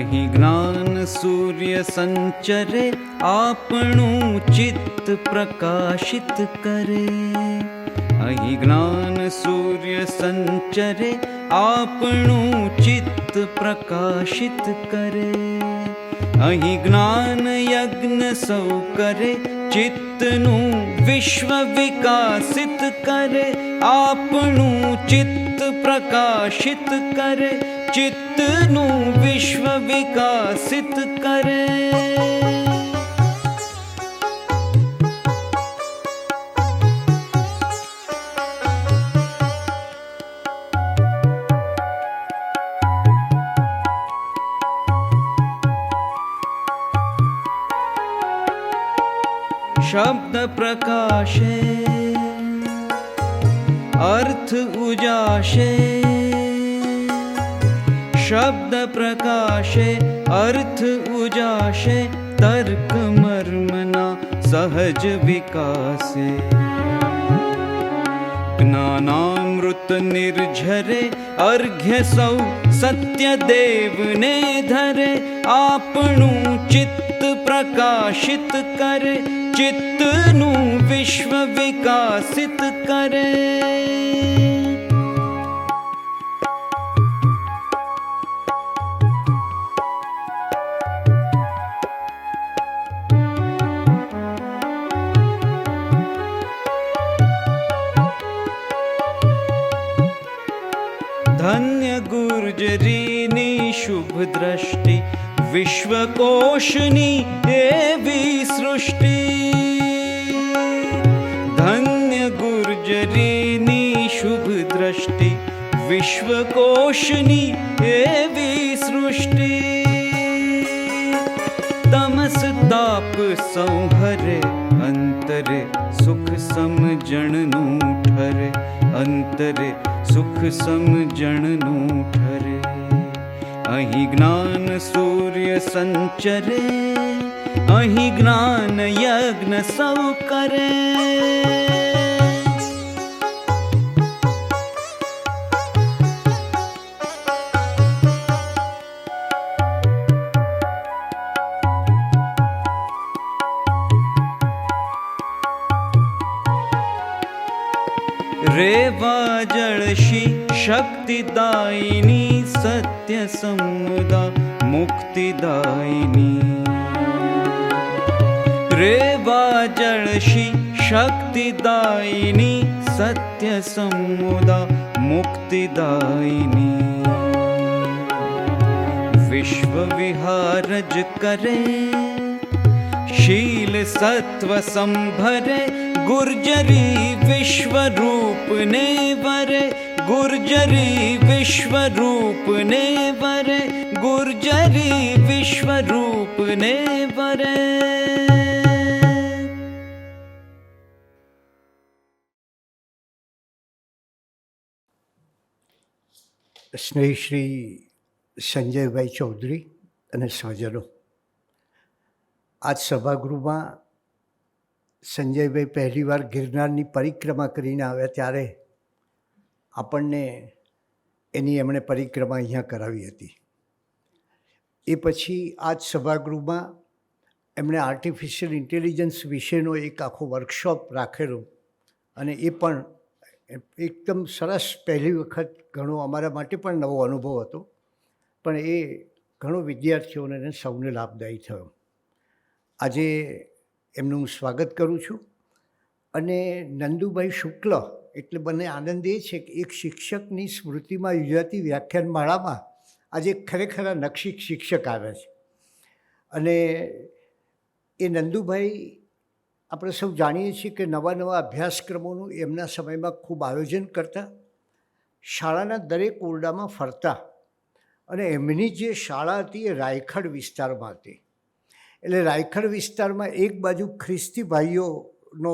અહીં જ્ઞાન સૂર્ય સંચરે આપણું ચિત્ત પ્રકાશિત કરે. અહીં જ્ઞાન સૂર્ય સંચરે આપણું ચિત્ત પ્રકાશિત કરે. અહીં જ્ઞાન યજ્ઞ સૌ કરે ચિત્તનું વિશ્વ વિકાસિત કરે. આપણું ચિત્ત પ્રકાશિત કરે, ચિત્તનું વિશ્વ વિકાસિત કરે. શબ્દ પ્રકાશે અર્થ ઉજાશે. શબ્દ પ્રકાશે અર્થ ઉજાશે, તર્ક મર્મના સહજ વિકાસે. જ્ઞાનામૃત નિર્ઝરે અર્ઘ્ય સૌ સત્ય દેવને ધરે. આપણું ચિત્ત પ્રકાશિત કરે, ચિત્તનું વિશ્વ વિકાસિત કરે. ધન્ય ગુર્જરીની શુભ દ્રષ્ટિ, વિશ્વકોશની એવી સૃષ્ટિ. ધન્ય ગુર્જરીની શુભ દ્રષ્ટિ, વિશ્વકોશની એવી સૃષ્ટિ. તમસ તાપ સંહરે, અંતરે સુખ સમજણનું ઠરે. અંતરે સુખ સમજણનું ઠરે. અહીં જ્ઞાન સૂર્ય સંચરે, અહીં જ્ઞાન યજ્ઞ સૌ કરે. રેવા જળશી શક્તિદાયિની, સત્ય સમુદા મુક્તિદાયિની. રેવા જળશી શક્તિદાયિની, સત્ય સમુદા મુક્તિદાયિની. વિશ્વ વિહારજ કરે, શીલ સત્વ સંભરે. ગુર્જરી વિશ્વરૂપને વરે, ગુર્જરી વિશ્વરૂપને વરે. ગુર્જરી વિશ્વરૂપને વરે. સ્નેહી શ્રી સંજયભાઈ ચૌધરી અને સ્વજનો, આજ સભાગૃહમાં સંજયભાઈ પહેલીવાર ગિરનારની પરિક્રમા કરીને આવ્યા ત્યારે આપણને એમણે પરિક્રમા અહીંયા કરાવી હતી. એ પછી આજ સભાગૃહમાં એમણે આર્ટિફિશિયલ ઇન્ટેલિજન્સ વિશેનો એક આખો વર્કશોપ રાખેલો અને એ પણ એકદમ સરસ, પહેલી વખત ઘણો અમારા માટે પણ નવો અનુભવ હતો, પણ એ ઘણો વિદ્યાર્થીઓને સૌને લાભદાયી થયો. આજે એમનું હું સ્વાગત કરું છું. અને નંદુભાઈ શુક્લ એટલે મને આનંદ એ છે કે એક શિક્ષકની સ્મૃતિમાં યોજાતી વ્યાખ્યાનમાળામાં આજે ખરેખર નક્ષી શિક્ષક આવ્યા છે. અને એ નંદુભાઈ આપણે સૌ જાણીએ છીએ કે નવા નવા અભ્યાસક્રમોનું એમના સમયમાં ખૂબ આયોજન કરતા, શાળાના દરેક ઓરડામાં ફરતા. અને એમની જે શાળા હતી એ રાયખડ વિસ્તારમાં હતી. એટલે રાયખડ વિસ્તારમાં એક બાજુ ખ્રિસ્તી ભાઈઓનો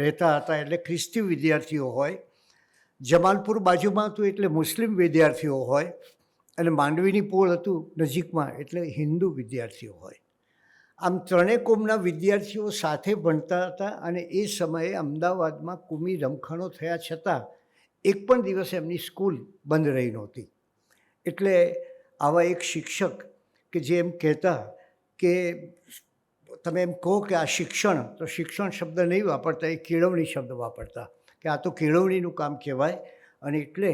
રહેતા હતા, એટલે ખ્રિસ્તી વિદ્યાર્થીઓ હોય. જમાલપુર બાજુમાં હતું એટલે મુસ્લિમ વિદ્યાર્થીઓ હોય. અને માંડવીની પોળ હતું નજીકમાં એટલે હિન્દુ વિદ્યાર્થીઓ હોય. આમ ત્રણેય કોમના વિદ્યાર્થીઓ સાથે ભણતા હતા. અને એ સમયે અમદાવાદમાં કુમી રમખાણો થયા છતાં એક પણ દિવસ એમની સ્કૂલ બંધ રહી નહોતી. એટલે આવા એક શિક્ષક કે જે એમ કહેતા કે તમે એમ કહો કે આ શિક્ષણ, તો શિક્ષણ શબ્દ નહીં વાપરતા, એ કેળવણી શબ્દ વાપરતા કે આ તો કેળવણીનું કામ કહેવાય. અને એટલે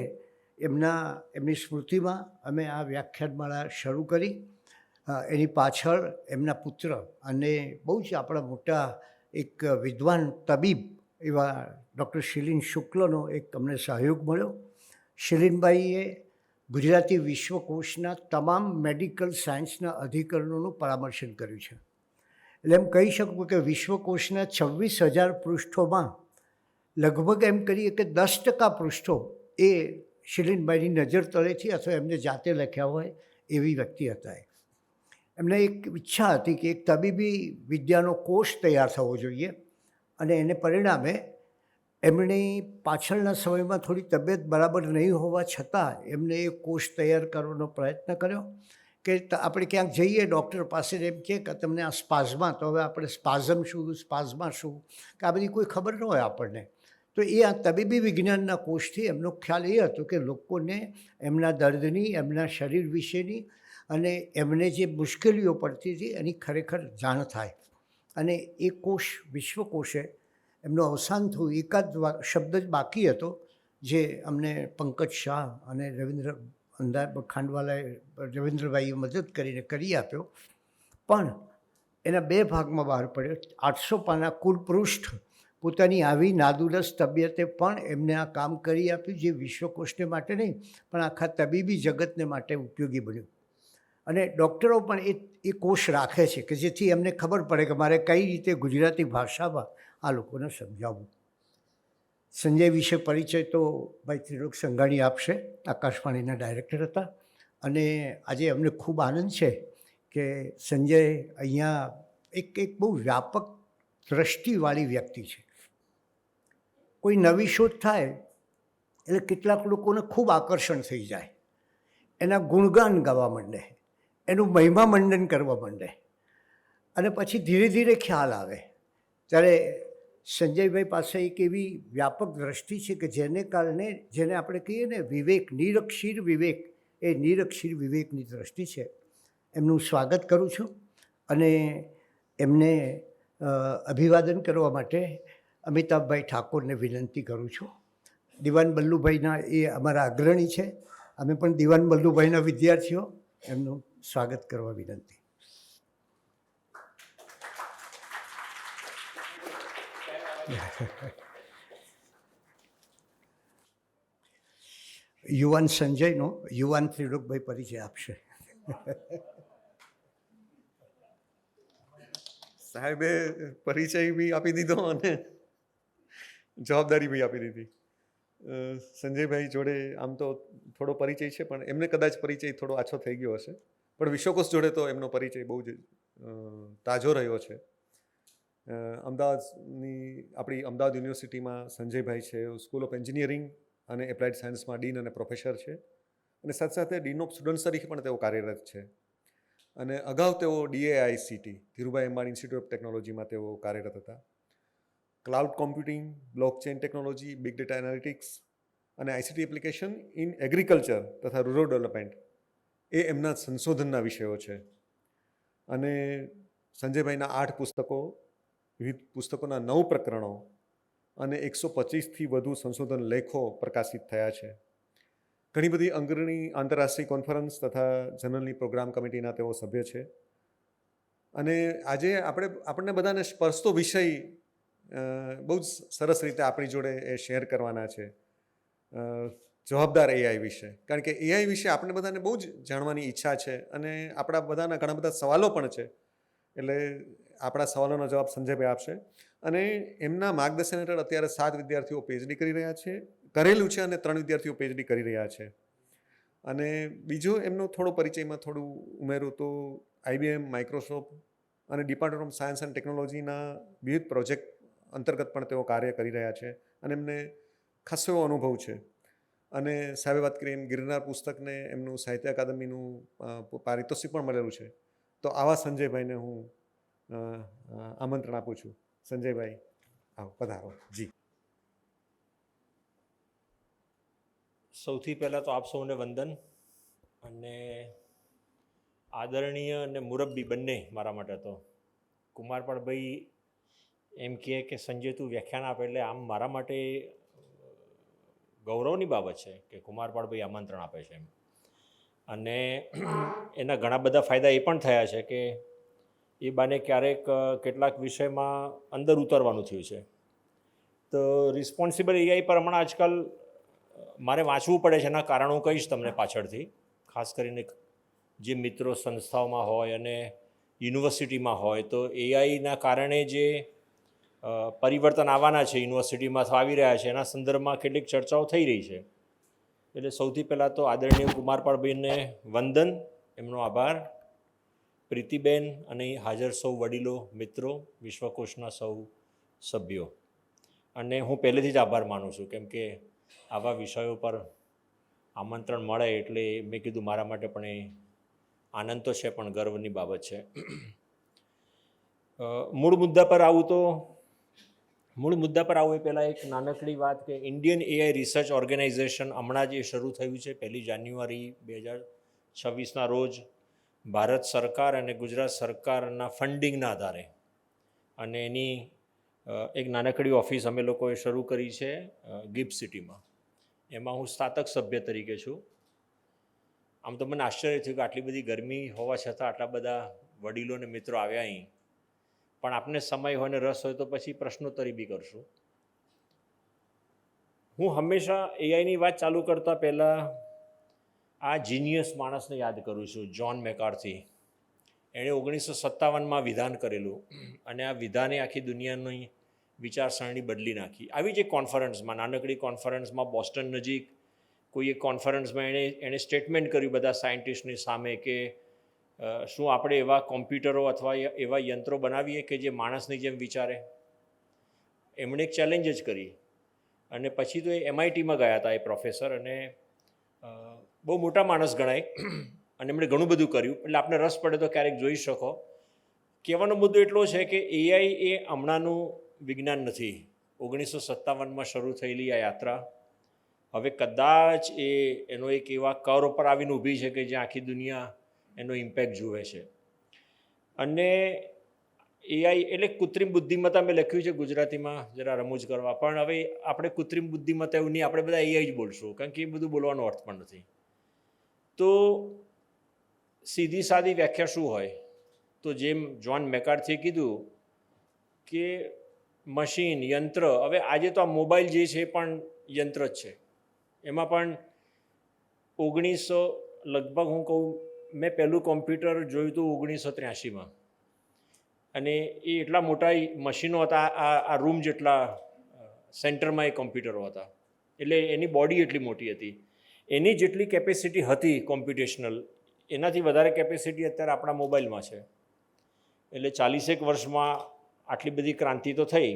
એમની સ્મૃતિમાં અમે આ વ્યાખ્યાનમાળા શરૂ કરી. એની પાછળ એમના પુત્ર અને બહુ જ આપણા મોટા એક વિદ્વાન તબીબ એવા ડૉક્ટર શિલીન શુક્લનો એક અમને સહયોગ મળ્યો. શિલીનબાઈએ ગુજરાતી વિશ્વકોશના તમામ મેડિકલ સાયન્સના અધિકરણોનું પરામર્શન કર્યું છે. એટલે એમ કહી શકું કે વિશ્વકોશના 26,000 પૃષ્ઠોમાં લગભગ એમ કરીએ કે 10% પૃષ્ઠો એ શિલીનબાઈની નજર તળેથી અથવા એમને જાતે લખ્યા હોય એવી વ્યક્તિ હતા. એમને એક ઈચ્છા હતી કે એક તબીબી વિદ્યાનો કોષ તૈયાર થવો જોઈએ, અને એને પરિણામે એમની પાછળના સમયમાં થોડી તબિયત બરાબર નહીં હોવા છતાં એમને એ કોષ તૈયાર કરવાનો પ્રયત્ન કર્યો કે આપણે ક્યાંક જઈએ ડૉક્ટર પાસે, એમ કહે કે તમને આ સ્પાઝમા, તો હવે આપણે સ્પાઝમ શું, સ્પાઝમા શું, કે આ બધી કોઈ ખબર ન હોય આપણને. તો એ આ તબીબી વિજ્ઞાનના કોષથી એમનો ખ્યાલ એ હતો કે લોકોને એમના દર્દની, એમના શરીર વિશેની અને એમને જે મુશ્કેલીઓ પડતી હતી એની ખરેખર જાણ થાય. અને એ કોષ, વિશ્વકોશે એમનું અવસાન થયું, એકાદ શબ્દ જ બાકી હતો જે અમને પંકજ શાહ અને રવિન્દ્રભાઈએ મદદ કરીને કરી આપ્યો. પણ એના 2 ભાગમાં બહાર પડ્યો. 800 પાના કુલ પૃષ્ઠ પોતાની આવી નાદુરસ્ત તબિયતે પણ એમને આ કામ કરી આપ્યું, જે વિશ્વકોશને માટે નહીં પણ આખા તબીબી જગતને માટે ઉપયોગી બન્યું. અને ડૉક્ટરો પણ એ કોષ રાખે છે કે જેથી એમને ખબર પડે કે મારે કઈ રીતે ગુજરાતી ભાષામાં આ લોકોને સમજાવવું. સંજય વિશે પરિચય તો ભાઈ ત્રિલોક સંઘાણી આપશે. આકાશવાણીના ડાયરેક્ટર હતા. અને આજે અમને ખૂબ આનંદ છે કે સંજય અહીંયા એક બહુ વ્યાપક દ્રષ્ટિવાળી વ્યક્તિ છે. કોઈ નવી શોધ થાય એટલે કેટલાક લોકોને ખૂબ આકર્ષણ થઈ જાય, એના ગુણગાન ગાવા માંડે, એનું મહિમા મંડન કરવા માંડે, અને પછી ધીરે ધીરે ખ્યાલ આવે. ત્યારે સંજયભાઈ પાસે એક એવી વ્યાપક દ્રષ્ટિ છે કે જેને કારણે, જેને આપણે કહીએ ને વિવેક, નિરક્ષીર વિવેક, એ નિરક્ષીર વિવેકની દ્રષ્ટિ છે. એમનું સ્વાગત કરું છું અને એમને અભિવાદન કરવા માટે અમિતાભભાઈ ઠાકોરને વિનંતી કરું છું. દિવાન બલ્લુભાઈના એ અમારા અગ્રણી છે, અમે પણ દિવાન બલ્લુભાઈના વિદ્યાર્થીઓ. એમનું સ્વાગત કરવા વિનંતી. યુવાન સંજયનો યુવાન ત્રિલોકભાઈ પરિચય આપશે. સાહેબે પરિચય બી આપી દીધો અને જવાબદારી બી આપી દીધી. સંજયભાઈ જોડે આમ તો થોડો પરિચય છે, પણ એમને કદાચ પરિચય થોડો આછો થઈ ગયો હશે, પણ વિશ્વકોશ જોડે તો એમનો પરિચય બહુ જ તાજો રહ્યો છે. આપણી અમદાવાદ યુનિવર્સિટીમાં સંજયભાઈ છે, સ્કૂલ ઓફ એન્જિનિયરિંગ અને એપ્લાઇડ સાયન્સમાં ડીન અને પ્રોફેસર છે, અને સાથે સાથે ડીન ઓફ સ્ટુડન્ટ્સ તરીકે પણ તેઓ કાર્યરત છે. અને અગાઉ તેઓ DAICT Dhirubhai Ambani institute of ટેકનોલોજીમાં તેઓ કાર્યરત હતા. Cloud computing, blockchain technology, big data analytics અને ICT એપ્લિકેશન ઇન એગ્રીકલ્ચર તથા રૂરલ ડેવલપમેન્ટ એ એમના સંશોધનના વિષયો છે. અને સંજયભાઈના 8 પુસ્તકો, વિવિધ પુસ્તકોના 9 પ્રકરણો અને 125થી વધુ સંશોધન લેખો પ્રકાશિત થયા છે. ઘણી બધી અગ્રણી આંતરરાષ્ટ્રીય કોન્ફરન્સ તથા જનરલની પ્રોગ્રામ કમિટીના તેઓ સભ્ય છે. અને આજે આપણને બધાને સ્પર્શતો વિષય બહુ જ સરસ રીતે આપણી જોડે એ શેર કરવાના છે, જવાબદાર AI વિશે. કારણ કે AI વિશે આપણે બધાને બહુ જ જાણવાની ઈચ્છા છે અને આપણા બધાના ઘણા બધા સવાલો પણ છે. એટલે આપણા સવાલોનો જવાબ સંજયભાઈ આપશે. અને એમના માર્ગદર્શન હેઠળ અત્યારે 7 વિદ્યાર્થીઓ PhD કરી રહ્યા છે, કરેલું છે, અને 3 વિદ્યાર્થીઓ PhD કરી રહ્યા છે. અને બીજો એમનો થોડો પરિચયમાં થોડું ઉમેરું તો IBM, માઇક્રોસોફ્ટ અને ડિપાર્ટમેન્ટ ઓફ સાયન્સ એન્ડ ટેકનોલોજીના વિવિધ પ્રોજેક્ટ અંતર્ગત પણ તેઓ કાર્ય કરી રહ્યા છે અને એમને ખાસો એવો અનુભવ છે. અને સાહેબે વાત કરી એમ ગિરનાર પુસ્તકને એમનું સાહિત્ય અકાદમીનું પારિતોષિક પણ મળેલું છે. તો આવા સંજયભાઈને હું આમંત્રણ આપું છું. સંજયભાઈ આવો, પધારો. જી. સૌથી પહેલાં તો આપ સૌને વંદન. અને આદરણીય અને મુરબ્બી બંને મારા માટે તો. કુમારપાળભાઈ એમ કહે કે સંજય તું વ્યાખ્યાન આપે, એટલે આમ મારા માટે ગૌરવની બાબત છે કે કુમારપાળભાઈ આમંત્રણ આપે છે એમ. અને એના ઘણા બધા ફાયદા એ પણ થયા છે કે એ બાને ક્યારેક કેટલાક વિષયમાં અંદર ઉતરવાનું થયું છે. તો રિસ્પોન્સિબલ એઆઈ પર હમણાં આજકાલ મારે વાંચવું પડે છે, એના કારણો કહીશ તમને પાછળથી. ખાસ કરીને જે મિત્રો સંસ્થાઓમાં હોય અને યુનિવર્સિટીમાં હોય, તો એઆઈના કારણે જે પરિવર્તન આવવાના છે યુનિવર્સિટીમાં આવી રહ્યા છે એના સંદર્ભમાં કેટલીક ચર્ચાઓ થઈ રહી છે. એટલે સૌથી પહેલાં તો આદરણીય કુમારપાળભાઈને વંદન, એમનો આભાર. પ્રીતિબેન અને હાજર સૌ વડીલો, મિત્રો, વિશ્વકોશના સૌ સભ્યો, અને હું પહેલેથી જ આભાર માનું છું, કેમ કે આવા વિષયો પર આમંત્રણ મળે એટલે મેં કીધું મારા માટે પણ એ આનંદ તો છે પણ ગર્વની બાબત છે. મૂળ મુદ્દા પર આવું એ પહેલાં એક નાનકડી વાત કે ઇન્ડિયન એઆઈ રિસર્ચ ઓર્ગેનાઇઝેશન હમણાં જે શરૂ થયું છે 1 જાન્યુઆરી 2026ના રોજ ભારત સરકાર અને ગુજરાત સરકારના ફંડિંગના આધારે, અને એની એક નાનકડી ઓફિસ અમે લોકોએ શરૂ કરી છે ગિફ્ટ સિટીમાં. એમાં હું સ્નાતક સભ્ય તરીકે છું. આમ તો મને આશ્ચર્ય થયું કે આટલી બધી ગરમી હોવા છતાં આટલા બધા વડીલો અને મિત્રો આવ્યા અહીં, પણ આપને સમય હોય ને રસ હોય તો પછી પ્રશ્નોત્તરી બી કરશું. હું હંમેશા એઆઈની વાત ચાલુ કરતાં પહેલાં આ જીનિયસ માણસને યાદ કરું છું, જ્હોન મેકાર્થી. એણે 1957માં વિધાન કરેલું અને આ વિધાને આખી દુનિયાની વિચારસરણી બદલી નાખી. આવી જ એક કોન્ફરન્સમાં, નાનકડી કોન્ફરન્સમાં બોસ્ટન નજીક કોઈ એક કોન્ફરન્સમાં એણે સ્ટેટમેન્ટ કર્યું બધા સાયન્ટિસ્ટની સામે કે શું આપણે એવા કોમ્પ્યુટરો અથવા એવા યંત્રો બનાવીએ કે જે માણસની જેમ વિચારે. એમણે એક ચેલેન્જ જ કરી, અને પછી તો એ MITમાં ગયા હતા એ પ્રોફેસર, અને બહુ મોટા માણસ ગણાય, અને એમણે ઘણું બધું કર્યું. એટલે આપને રસ પડે તો ક્યારેક જોઈ શકો. કહેવાનો મુદ્દો એટલો છે કે એઆઈ એ હમણાંનું વિજ્ઞાન નથી. 1957માં શરૂ થયેલી આ યાત્રા હવે કદાચ એનો એક એવા કર્વ પર આવીને ઊભી છે કે જ્યાં આખી દુનિયા એનો ઇમ્પેક્ટ જુએ છે. અને એઆઈ એટલે કૃત્રિમ બુદ્ધિમત્તા મેં લખ્યું છે ગુજરાતીમાં જરા રમૂજ કરવા, પણ હવે આપણે કૃત્રિમ બુદ્ધિમત્તા એવું નહીં, આપણે બધા એઆઈ જ બોલશું, કારણ કે એ બધું બોલવાનો અર્થ પણ નથી. તો સીધી સાદી વ્યાખ્યા શું હોય? તો જેમ જ્હોન મેકાર્થીએ કીધું કે મશીન, યંત્ર, હવે આજે તો આ મોબાઈલ જે છે એ પણ યંત્ર જ છે. એમાં પણ લગભગ હું કહું, મેં પહેલું કોમ્પ્યુટર જોયું હતું 1983માં, અને એ એટલા મોટા મશીનો હતા, આ રૂમ જેટલા સેન્ટરમાં એ કોમ્પ્યુટરો હતા. એટલે એની બોડી એટલી મોટી હતી. એની જેટલી કેપેસિટી હતી કોમ્પ્યુટેશનલ, એનાથી વધારે કેપેસિટી અત્યારે આપણા મોબાઈલમાં છે. એટલે 40 વર્ષમાં આટલી બધી ક્રાંતિ તો થઈ.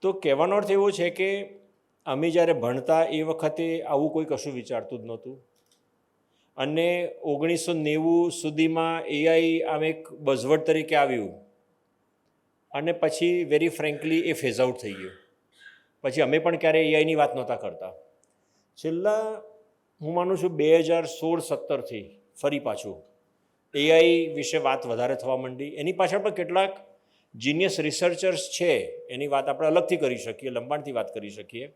તો કહેવાનો અર્થ એવો છે કે અમે જ્યારે ભણતા એ વખતે આવું કોઈ કશું વિચારતું જ નહોતું, અને 1990 સુધીમાં એઆઈ આમ એક બઝવર્ડ તરીકે આવ્યું, અને પછી વેરી ફ્રેન્કલી એ ફેઝ આઉટ થઈ ગયું. પછી અમે પણ ક્યારેય એઆઈની વાત નહોતા કરતા. છેલ્લા હું માનું છું 2016-17થી ફરી પાછું એઆઈ વિશે વાત વધારે થવા માંડી. એની પાછળ પણ કેટલાક જીનિયસ રિસર્ચર્સ છે, એની વાત આપણે અલગથી કરી શકીએ, લંબાણથી વાત કરી શકીએ.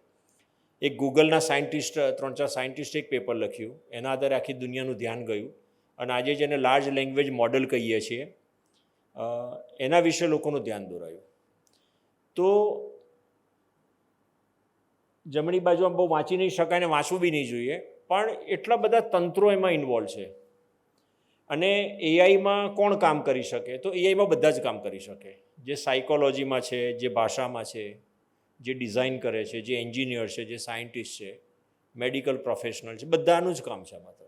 એક ગૂગલના સાયન્ટિસ્ટ, 3-4 સાયન્ટિસ્ટે એક પેપર લખ્યું, એના આધારે આખી દુનિયાનું ધ્યાન ગયું, અને આજે જેને લાર્જ લેંગ્વેજ મોડલ કહીએ છીએ એના વિશે લોકોનું ધ્યાન દોરાયું. તો જમણી બાજુમાં બહુ વાંચી નહીં શકાય ને વાંચવું બી નહીં જોઈએ, પણ એટલા બધા તંત્રો એમાં ઇન્વોલ્વ છે. અને એઆઈમાં કોણ કામ કરી શકે? તો એઆઈમાં બધા જ કામ કરી શકે. જે સાયકોલોજીમાં છે, જે ભાષામાં છે, જે ડિઝાઇન કરે છે, જે એન્જિનિયર છે, જે સાયન્ટિસ્ટ છે, મેડિકલ પ્રોફેશનલ છે, બધાનું જ કામ છે આમાં તો.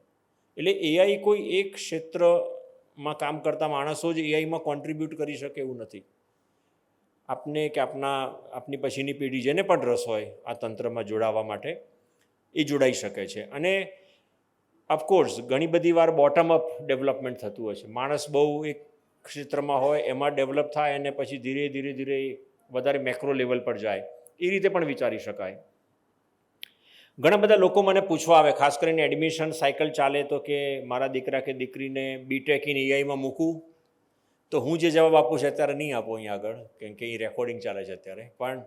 એટલે એઆઈ કોઈ એક ક્ષેત્રમાં કામ કરતા માણસો જ એઆઈમાં કોન્ટ્રીબ્યુટ કરી શકે એવું નથી. આપને કે આપની પછીની પેઢી જેને પણ રસ હોય આ તંત્રમાં જોડાવા માટે, એ જોડાઈ શકે છે. અને ઓફકોર્સ ઘણી બધી વાર બોટમ અપ ડેવલપમેન્ટ થતું હોય છે. માણસ બહુ એક ક્ષેત્રમાં હોય એમાં ડેવલપ થાય અને પછી ધીરે ધીરે વધારે મેક્રો લેવલ પર જાય, એ રીતે પણ વિચારી શકાય. ઘણા બધા લોકો મને પૂછવા આવે, ખાસ કરીને એડમિશન સાયકલ ચાલે તો કે મારા દીકરા કે દીકરીને બીટેક ઇન એઆઈમાં મૂકવું, તો હું જે જવાબ આપું છું અત્યારે નહીં આપું અહીં આગળ, કેમ કે એ રેકોર્ડિંગ ચાલે છે અત્યારે. પણ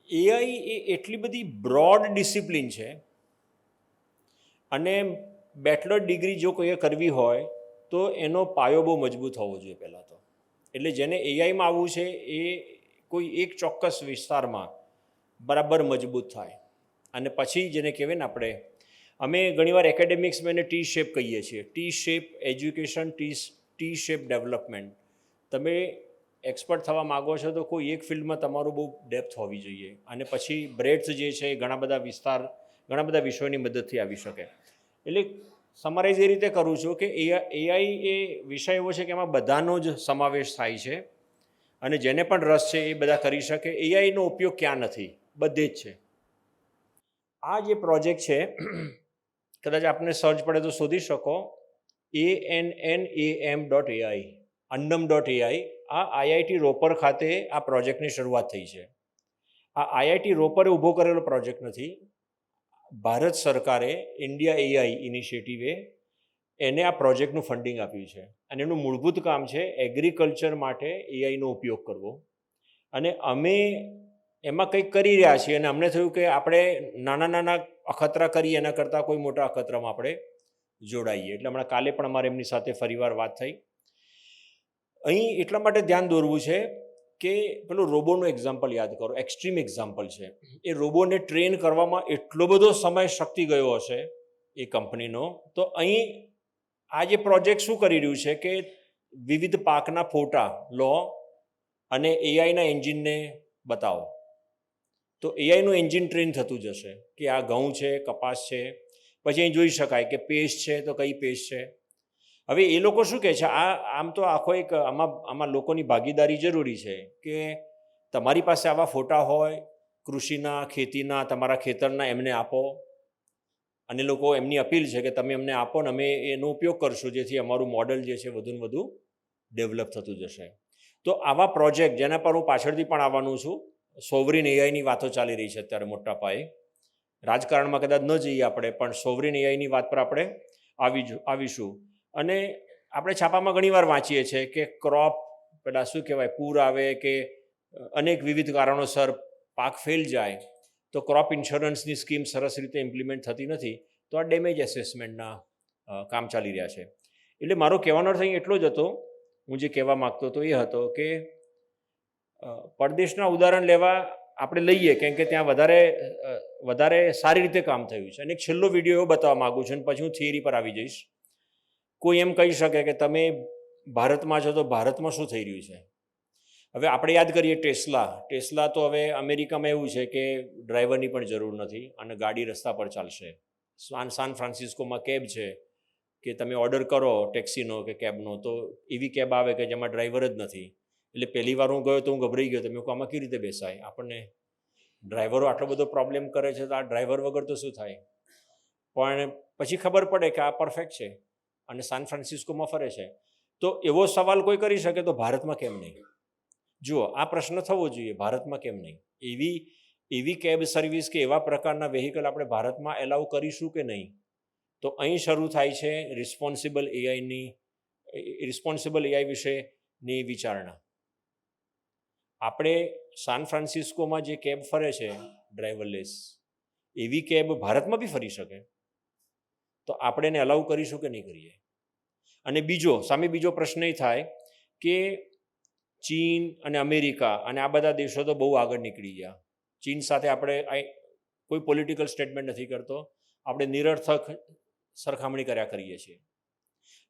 એઆઈ એ એટલી બધી બ્રોડ ડિસિપ્લિન છે, અને બેચલર ડિગ્રી જો કોઈએ કરવી હોય તો એનો પાયો બહુ મજબૂત હોવો જોઈએ પહેલાં તો. એટલે જેને એઆઈમાં આવવું છે એ કોઈ એક ચોક્કસ વિસ્તારમાં બરાબર મજબૂત થાય, અને પછી જેને કહેવાય ને આપણે, અમે ઘણીવાર એકેડેમિક્સમાં એને ટી શેપ કહીએ છીએ, T shape education, T shape development. તમે એક્સપર્ટ થવા માગો છો તો કોઈ એક ફિલ્ડમાં તમારું બહુ ડેપ્થ હોવી જોઈએ, અને પછી બ્રેડ્થ જે છે એ ઘણા બધા વિષયોની મદદથી આવી શકે. એટલે સમરાઇઝ એ રીતે કરું છું કે એઆઈ એ વિષય એવો છે કે એમાં બધાનો જ સમાવેશ થાય છે, અને જેને પણ રસ છે એ બધા કરી શકે. એઆઈનો ઉપયોગ ક્યાં નથી, બધે જ છે. આ જે પ્રોજેક્ટ છે, કદાચ આપને સર્ચ પડે તો શોધી શકો, ANNAM.ai, annam.ai. આ આઈઆઈટી રોપર ખાતે આ પ્રોજેક્ટની શરૂઆત થઈ છે. આ આઈઆઈટી રોપરે ઊભો કરેલો પ્રોજેક્ટ નથી, ભારત સરકારે ઇન્ડિયા એઆઈ ઇનિશિયેટિવે એને આ પ્રોજેક્ટનું ફંડિંગ આપ્યું છે, અને એનું મૂળભૂત કામ છે એગ્રીકલ્ચર માટે એઆઈનો ઉપયોગ કરવો. અને અમે એમાં કંઈક કરી રહ્યા છીએ, અને અમને થયું કે આપણે નાના અખતરા કરીએ એના કરતાં કોઈ મોટા અખતરામાં આપણે જોડાઈએ. એટલે હમણાં કાલે પણ અમારે એમની સાથે ફરીવાર વાત થઈ. અહીં એટલા માટે ધ્યાન દોરવું છે કે પેલું રોબોનું એક્ઝામ્પલ યાદ કરો, એક્સ્ટ્રીમ એક્ઝામ્પલ છે. એ રોબોને ટ્રેન કરવામાં એટલો બધો સમય શક્તિ ગયો હશે એ કંપનીનો. તો અહીં આ જે પ્રોજેક્ટ શું કરી રહ્યું છે કે વિવિધ પાકના ફોટા લો અને એઆઈના એન્જિનને બતાવો, તો એઆઈનું એન્જિન ટ્રેન થતું જશે કે આ ઘઉં છે, કપાસ છે. પછી અહીં જોઈ શકાય કે પેસ્ટ છે તો કઈ પેસ્ટ છે. હવે એ લોકો શું કહે છે, આમ તો આખો એક આમાં લોકોની ભાગીદારી જરૂરી છે કે તમારી પાસે આવા ફોટા હોય કૃષિના, ખેતીના, તમારા ખેતરના, એમને આપો, અને લોકો એમની અપીલ છે કે તમે અમને આપો ને અમે એનો ઉપયોગ કરશું, જેથી અમારું મોડલ જે છે વધુ ને વધુ ડેવલપ થતું જશે. તો આવા પ્રોજેક્ટ જેના પર હું પાછળથી પણ આવવાનું છું, સોવરિન એઆઈની વાતો ચાલી રહી છે અત્યારે મોટા પાયે. રાજકારણમાં કદાચ ન જઈએ આપણે, પણ સોવરિન એઆઈની વાત પર આપણે આવીશું. અને આપણે છાપામાં ઘણીવાર વાંચીએ છીએ કે ક્રોપ, પેલા શું કહેવાય, પૂર આવે કે અનેક વિવિધ કારણોસર પાક ફેલ જાય તો ક્રોપ ઇન્સ્યોરન્સની સ્કીમ સરસ રીતે ઇમ્પ્લિમેન્ટ થતી નથી. તો આ ડેમેજ એસેસમેન્ટના કામ ચાલી રહ્યા છે. એટલે મારો કહેવાનો અર્થ અહીં એટલો જ હતો, હું જે કહેવા માગતો હતો એ હતો કે પરદેશના ઉદાહરણ લેવા આપણે લઈએ, કેમ કે ત્યાં વધારે સારી રીતે કામ થયું છે. અને એક છેલ્લો વિડીયો એવો બતાવવા માગું છું, અને પછી હું થિયરી પર આવી જઈશ. કોઈ એમ કહી શકે કે તમે ભારતમાં છો તો ભારતમાં શું થઈ રહ્યું છે. હવે આપણે યાદ કરીએ ટેસ્લા તો હવે અમેરિકામાં એવું છે કે ડ્રાઈવરની પણ જરૂર નથી અને ગાડી રસ્તા પર ચાલશે. સાન ફ્રાન્સિસ્કોમાં કેબ છે કે તમે ઓર્ડર કરો ટેક્સીનો કે કેબનો, તો એવી કેબ આવે કે જેમાં ડ્રાઈવર જ નથી. એટલે પહેલી વાર હું ગયો તો હું ગભરાઈ ગયો, તમે આમાં કેવી રીતે બેસાય, આપણને ડ્રાઈવરો આટલો બધો પ્રોબ્લેમ કરે છે તો આ ડ્રાઈવર વગર તો શું થાય. પણ પછી ખબર પડે કે આ પરફેક્ટ છે અને સાન ફ્રાન્સિસ્કોમાં ફરે છે. તો એવો સવાલ કોઈ કરી શકે તો ભારતમાં કેમ નહીં? જુઓ, આ પ્રશ્ન થવો જોઈએ, ભારતમાં કેમ નહીં? એવી કેબ સર્વિસ કે એવા પ્રકારના વેહિકલ આપણે ભારતમાં એલાઉ કરીશું કે નહીં? તો અહીં શરૂ થાય છે રિસ્પોન્સિબલ એઆઈ વિશેની વિચારણા. આપણે સાન ફ્રાન્સિસ્કોમાં જે કેબ ફરે છે ડ્રાઈવરલેસ, એવી કેબ ભારતમાં બી ફરી શકે. તો આપણે એને અલાઉ કરીશું કે નહીં કરીએ? અને બીજો પ્રશ્ન એ થાય કે ચીન અને અમેરિકા અને આ બધા દેશો તો બહુ આગળ નીકળી ગયા. ચીન સાથે આપણે કોઈ પોલિટિકલ સ્ટેટમેન્ટ નથી કરતો, આપણે નિરર્થક સરખામણી કર્યા કરીએ છીએ.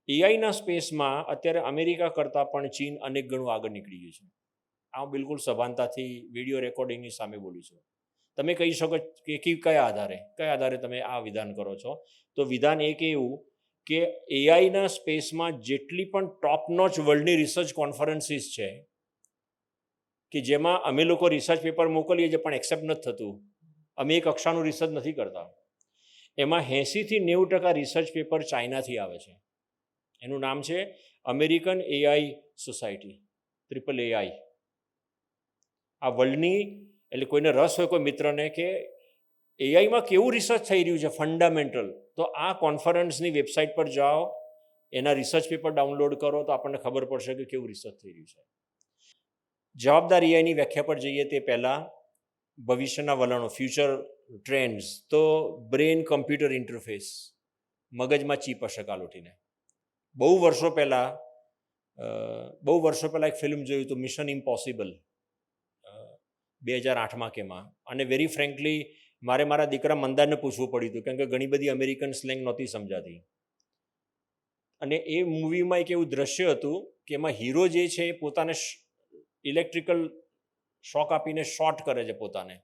એઆઈના સ્પેસમાં અત્યારે અમેરિકા કરતાં પણ ચીન અનેક ગણું આગળ નીકળી ગયું છે. આ બિલકુલ સભાનતાથી વિડીયો રેકોર્ડિંગની સામે બોલું છું. તમે કહી શકો કે કયા આધારે તમે આ વિધાન કરો છો? તો વિધાન એક એવું કે એઆઈના સ્પેસમાં જેટલી પણ ટોપ નોચ વર્લ્ડની રિસર્ચ કોન્ફરન્સીસ છે કે જેમાં અમે લોકો રિસર્ચ પેપર મોકલીએ છીએ પણ એક્સેપ્ટ નથી થતું, અમે એક કક્ષાનું રિસર્ચ નથી કરતા, એમાં 80થી 90% રિસર્ચ પેપર ચાઇનાથી આવે છે. એનું નામ છે અમેરિકન એઆઈ સોસાયટી, AAAI. આ વર્લ્ડની, એટલે કોઈને રસ હોય કોઈ મિત્રને કે એઆઈમાં કેવું રિસર્ચ થઈ રહ્યું છે ફંડામેન્ટલ, તો આ કોન્ફરન્સની વેબસાઇટ પર જાઓ, એના રિસર્ચ પેપર ડાઉનલોડ કરો તો આપણને ખબર પડશે કે કેવું રિસર્ચ થઈ રહ્યું છે. જવાબદાર એઆઈની વ્યાખ્યા પર જઈએ તે પહેલાં ભવિષ્યના વલણો, ફ્યુચર ટ્રેન્ડ્સ. તો બ્રેન કમ્પ્યુટર ઇન્ટરફેસ, મગજમાં ચીપ હશે કાલ ઉઠીને. બહુ વર્ષો પહેલાં એક ફિલ્મ જોયું હતું, મિશન ઇમ્પોસિબલ, 2008માં કેમાં. અને વેરી ફ્રેન્કલી મારે મારા દીકરા મંદારને પૂછવું પડ્યું હતું, કેમ કે ઘણી બધી અમેરિકન સ્લેંગ નહોતી સમજાતી. અને એ મૂવીમાં એક એવું દ્રશ્ય હતું કે એમાં હીરો જે છે એ પોતાને ઇલેક્ટ્રિકલ શોક આપીને શોર્ટ કરે છે પોતાને,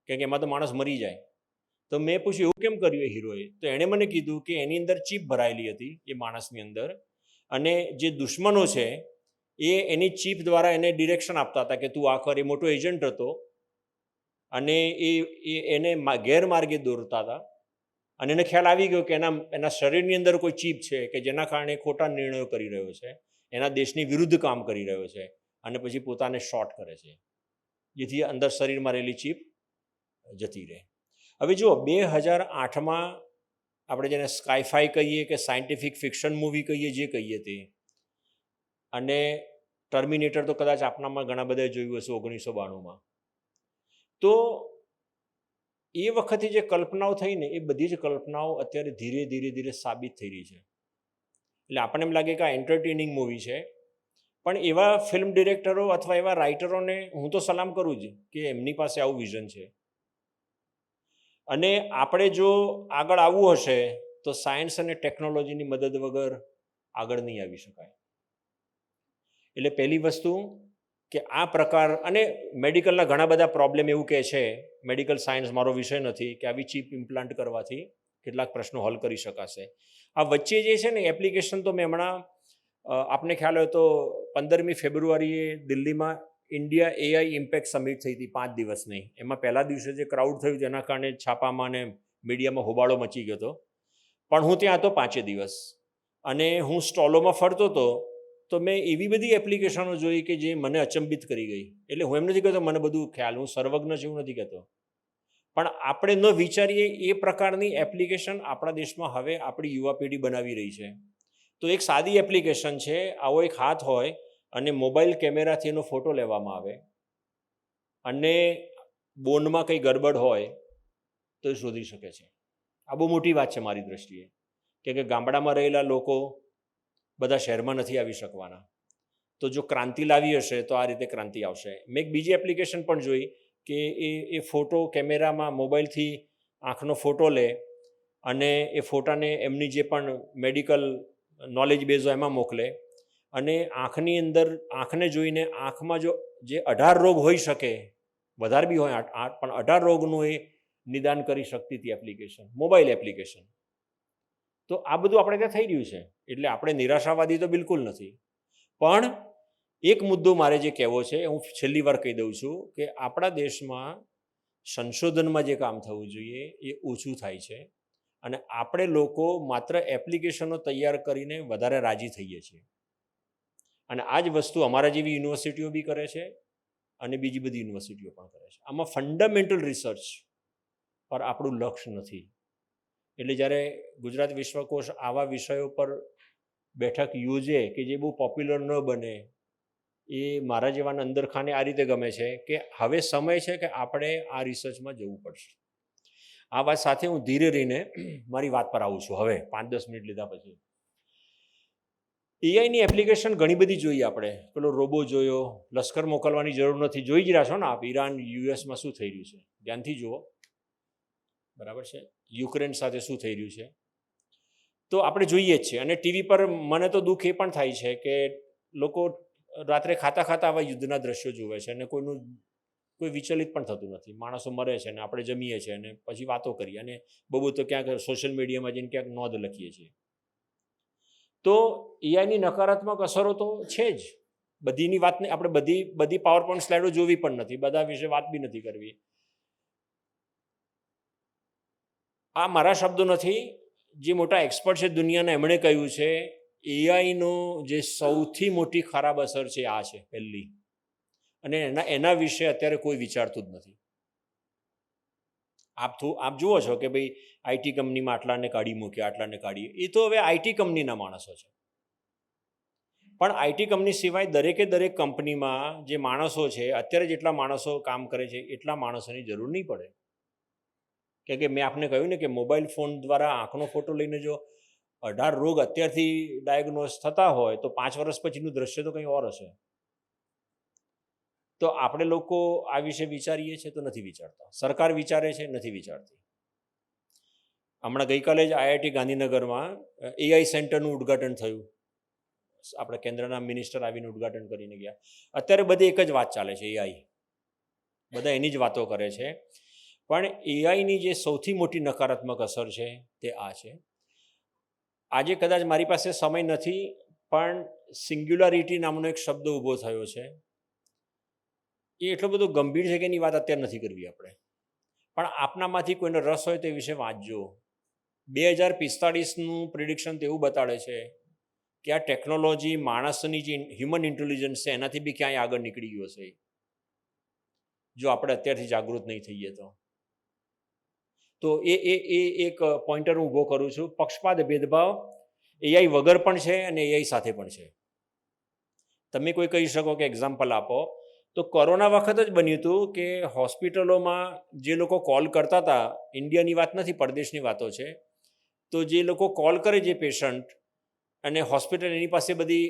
કેમ કે એમાં તો માણસ મરી જાય. તો મેં પૂછ્યું એવું કેમ કર્યું એ હીરોએ? તો એણે મને કીધું કે એની અંદર ચીપ ભરાયેલી હતી એ માણસની અંદર, અને જે દુશ્મનો છે એ એની ચીપ દ્વારા એને ડિરેક્શન આપતા હતા કે તું આ કર. એ મોટો એજન્ટ હતો અને એને ગેરમાર્ગે દોરતા હતા. અને એને ખ્યાલ આવી ગયો કે એના શરીરની અંદર કોઈ ચીપ છે કે જેના કારણે ખોટા નિર્ણયો કરી રહ્યો છે, એના દેશની વિરુદ્ધ કામ કરી રહ્યો છે, અને પછી પોતાને શોર્ટ કરે છે, જેથી અંદર શરીરમાં રહેલી ચીપ જતી રહે. હવે જુઓ, 2008માં આપણે જેને સ્કાયફાઈ કહીએ કે સાયન્ટિફિક ફિક્શન મૂવી કહીએ, જે કહીએ તે, અને ટર્મિનેટર તો કદાચ આપણામાં ઘણા બધા જોયું હશે 1992માં. તો એ વખતે જે કલ્પનાઓ થઈ ને એ બધી જ કલ્પનાઓ અત્યારે ધીરે ધીરે સાબિત થઈ રહી છે. એટલે આપણને એમ લાગે કે આ એન્ટરટેનિંગ મૂવી છે, પણ એવા ફિલ્મ ડિરેક્ટરો અથવા એવા રાઇટરોને હું તો સલામ કરું જ કે એમની પાસે આવું વિઝન છે. અને આપણે જો આગળ આવવું હશે તો સાયન્સ અને ટેકનોલોજીની મદદ વગર આગળ નહીં આવી શકાય. એટલે પહેલી વસ્તુ કે આ પ્રકાર, અને મેડિકલના ઘણા બધા પ્રોબ્લેમ એવું કહે છે, મેડિકલ સાયન્સ મારો વિષય નથી, કે આવી ચીપ ઇમ્પ્લાન્ટ કરવાથી કેટલાક પ્રશ્નો હલ કરી શકાશે. આ વચ્ચે જે છે ને એપ્લિકેશન, તો મેં હમણાં આપને ખ્યાલ હોય તો 15મી ફેબ્રુઆરીએ દિલ્હીમાં ઇન્ડિયા એઆઈ ઇમ્પેક્ટ સમિટ થઈ હતી 5 દિવસની. એમાં પહેલા દિવસે જે ક્રાઉડ થયું તેના કારણે છાપામાં અને મીડિયામાં હોબાળો મચી ગયો હતો. પણ હું ત્યાં હતો 5 દિવસ, અને હું સ્ટોલોમાં ફરતો હતો તો મેં એવી બધી એપ્લિકેશનો જોઈ કે જે મને અચંબિત કરી ગઈ. એટલે હું એમ નથી કહેતો મને બધું ખ્યાલ, હું સર્વજ્ઞ છું, એવું નથી કહેતો, પણ આપણે ન વિચારીએ એ પ્રકારની એપ્લિકેશન આપણા દેશમાં હવે આપણી યુવા પેઢી બનાવી રહી છે. તો એક સાદી એપ્લિકેશન છે, આવો એક હાથ હોય અને મોબાઈલ કેમેરાથી એનો ફોટો લેવામાં આવે, અને બોન્ડમાં કંઈ ગડબડ હોય તો એ શોધી શકે છે. આ બહુ મોટી વાત છે મારી દૃષ્ટિએ, કે ગામડામાં રહેલા લોકો બધા શહેરમાં નથી આવી શકવાના. તો જો ક્રાંતિ લાવી હશે તો આ રીતે ક્રાંતિ આવશે. મેં એક બીજી એપ્લિકેશન પણ જોઈ કે એ ફોટો કેમેરામાં મોબાઈલથી આંખનો ફોટો લે, અને એ ફોટાને એમની જે પણ મેડિકલ નોલેજ બેઝ હોય એમાં મોકલે, અને આંખની અંદર આંખને જોઈને આંખમાં જો જે 18 રોગ હોઈ શકે, વધારે બી હોય પણ 18 રોગનું એ નિદાન કરી શકતી હતી એપ્લિકેશન, મોબાઈલ એપ્લિકેશન. તો આ બધું આપણે ત્યાં થઈ રહ્યું છે. એટલે આપણે નિરાશાવાદી તો બિલકુલ નથી, પણ એક મુદ્દો મારે જે કહેવો છે, હું છેલ્લી વાર કહી દઉં છું કે આપણા દેશમાં સંશોધનમાં જે કામ થવું જોઈએ એ ઓછું થાય છે, અને આપણે લોકો માત્ર એપ્લિકેશનો તૈયાર કરીને વધારે રાજી થઈએ છીએ. અને આ જ વસ્તુ અમારા જેવી યુનિવર્સિટીઓ બી કરે છે, અને બીજી બધી યુનિવર્સિટીઓ પણ કરે છે. આમાં ફંડામેન્ટલ રિસર્ચ પર આપણું લક્ષ્ય નથી. એટલે જ્યારે ગુજરાત વિશ્વકોશ આવા વિષયો પર બેઠક યોજે કે જે બહુ પોપ્યુલર ન બને, એ મારા જેવાને અંદરખાને આ રીતે ગમે છે કે હવે સમય છે કે આપણે આ રિસર્ચમાં જવું પડશે. આ વાત સાથે હું ધીરે રહીને મારી વાત પર આવું છું. હવે 5-10 મિનિટ લીધા પછી એઆઈની એપ્લિકેશન ઘણી બધી જોઈએ આપણે. પેલો રોબો જોયો, લશ્કર મોકલવાની જરૂર નથી, જોઈ જ રહ્યા છો ને આપ. ઈરાન યુએસમાં શું થઈ રહ્યું છે, ધ્યાનથી જુઓ, બરાબર છે. યુક્રેન સાથે શું થઈ રહ્યું છે, તો આપણે જોઈએ જ છે. અને ટીવી પર મને તો દુઃખ એ પણ થાય છે કે લોકો રાત્રે ખાતા ખાતા આવા યુદ્ધના દ્રશ્યો જોવે છે, અને કોઈ વિચલિત પણ થતું નથી. માણસો મરે છે ને આપણે જમીએ છીએ અને પછી વાતો કરીએ, અને બહુ તો ક્યાંક સોશિયલ મીડિયામાં જઈને ક્યાંક નોંધ લખીએ છીએ. તો એઆઈની નકારાત્મક અસરો તો છે જ. બધીની વાતને આપણે બધી પાવરપોઈન્ટ સ્લાઇડો જોવી પણ નથી, બધા વિશે વાત બી નથી કરવી. આ મારા શબ્દો નથી, જે મોટા એક્સપર્ટ છે દુનિયાના, એમણે કહ્યું છે એઆઈનો જે સૌથી મોટી ખરાબ અસર છે આ છે પહેલી, અને એના વિશે અત્યારે કોઈ વિચારતું જ નથી. આપ જુઓ છો કે ભાઈ આઈટી કંપનીમાં આટલાને કાઢી મૂક્યા, આટલાને કાઢી, એ તો હવે આઈટી કંપનીના માણસો છે. પણ આઈટી કંપની સિવાય દરેક કંપનીમાં જે માણસો છે, અત્યારે જેટલા માણસો કામ કરે છે એટલા માણસોની જરૂર નહીં પડે. કેમ કે મેં આપને કહ્યું ને કે મોબાઈલ ફોન દ્વારા આંખનો ફોટો લઈને જો 18 રોગ અત્યારથી ડાયગ્નોઝ થતા હોય તો 5 વર્ષ પછીનું દ્રશ્ય તો કંઈ ઓર હશે. તો આપણે લોકો આ વિશે વિચારીએ છીએ તો નથી વિચારતા. સરકાર વિચારે છે, નથી વિચારતી. હમણાં ગઈકાલે જ આઈઆઈટી ગાંધીનગરમાં એઆઈ સેન્ટરનું ઉદ્ઘાટન થયું. આપણે કેન્દ્રના મિનિસ્ટર આવીને ઉદ્ઘાટન કરીને ગયા. અત્યારે બધી એક જ વાત ચાલે છે, એઆઈ. બધા એની જ વાતો કરે છે. પણ એઆઈની જે સૌથી મોટી નકારાત્મક અસર છે તે આ છે. આજે કદાચ મારી પાસે સમય નથી, પણ સિંગ્યુલારિટી નામનો એક શબ્દ ઊભો થયો છે. એ એટલો બધો ગંભીર છે કે એની વાત અત્યારે નથી કરવી આપણે. પણ આપનામાંથી કોઈને રસ હોય તે વિશે વાંચજો. 2045નું પ્રિડિક્શન તેવું બતાડે છે કે આ ટેકનોલોજી માણસની જે હ્યુમન ઇન્ટેલિજન્સ છે એનાથી બી ક્યાંય આગળ નીકળી ગયો છે, જો આપણે અત્યારથી જાગૃત નહીં થઈએ તો એ એક પોઈન્ટર હું ઊભો કરું છું. પક્ષપાત ભેદભાવ એઆઈ વગર પણ છે અને એઆઈ સાથે પણ છે. તમે કોઈ કહી શકો કે એક્ઝામ્પલ આપો, તો કોરોના વખત જ બન્યું હતું કે હોસ્પિટલોમાં જે લોકો કોલ કરતા હતા, ઇન્ડિયાની વાત નથી, પરદેશની વાતો છે, તો જે લોકો કોલ કરે જે પેશન્ટ, અને હોસ્પિટલ એની પાસે બધી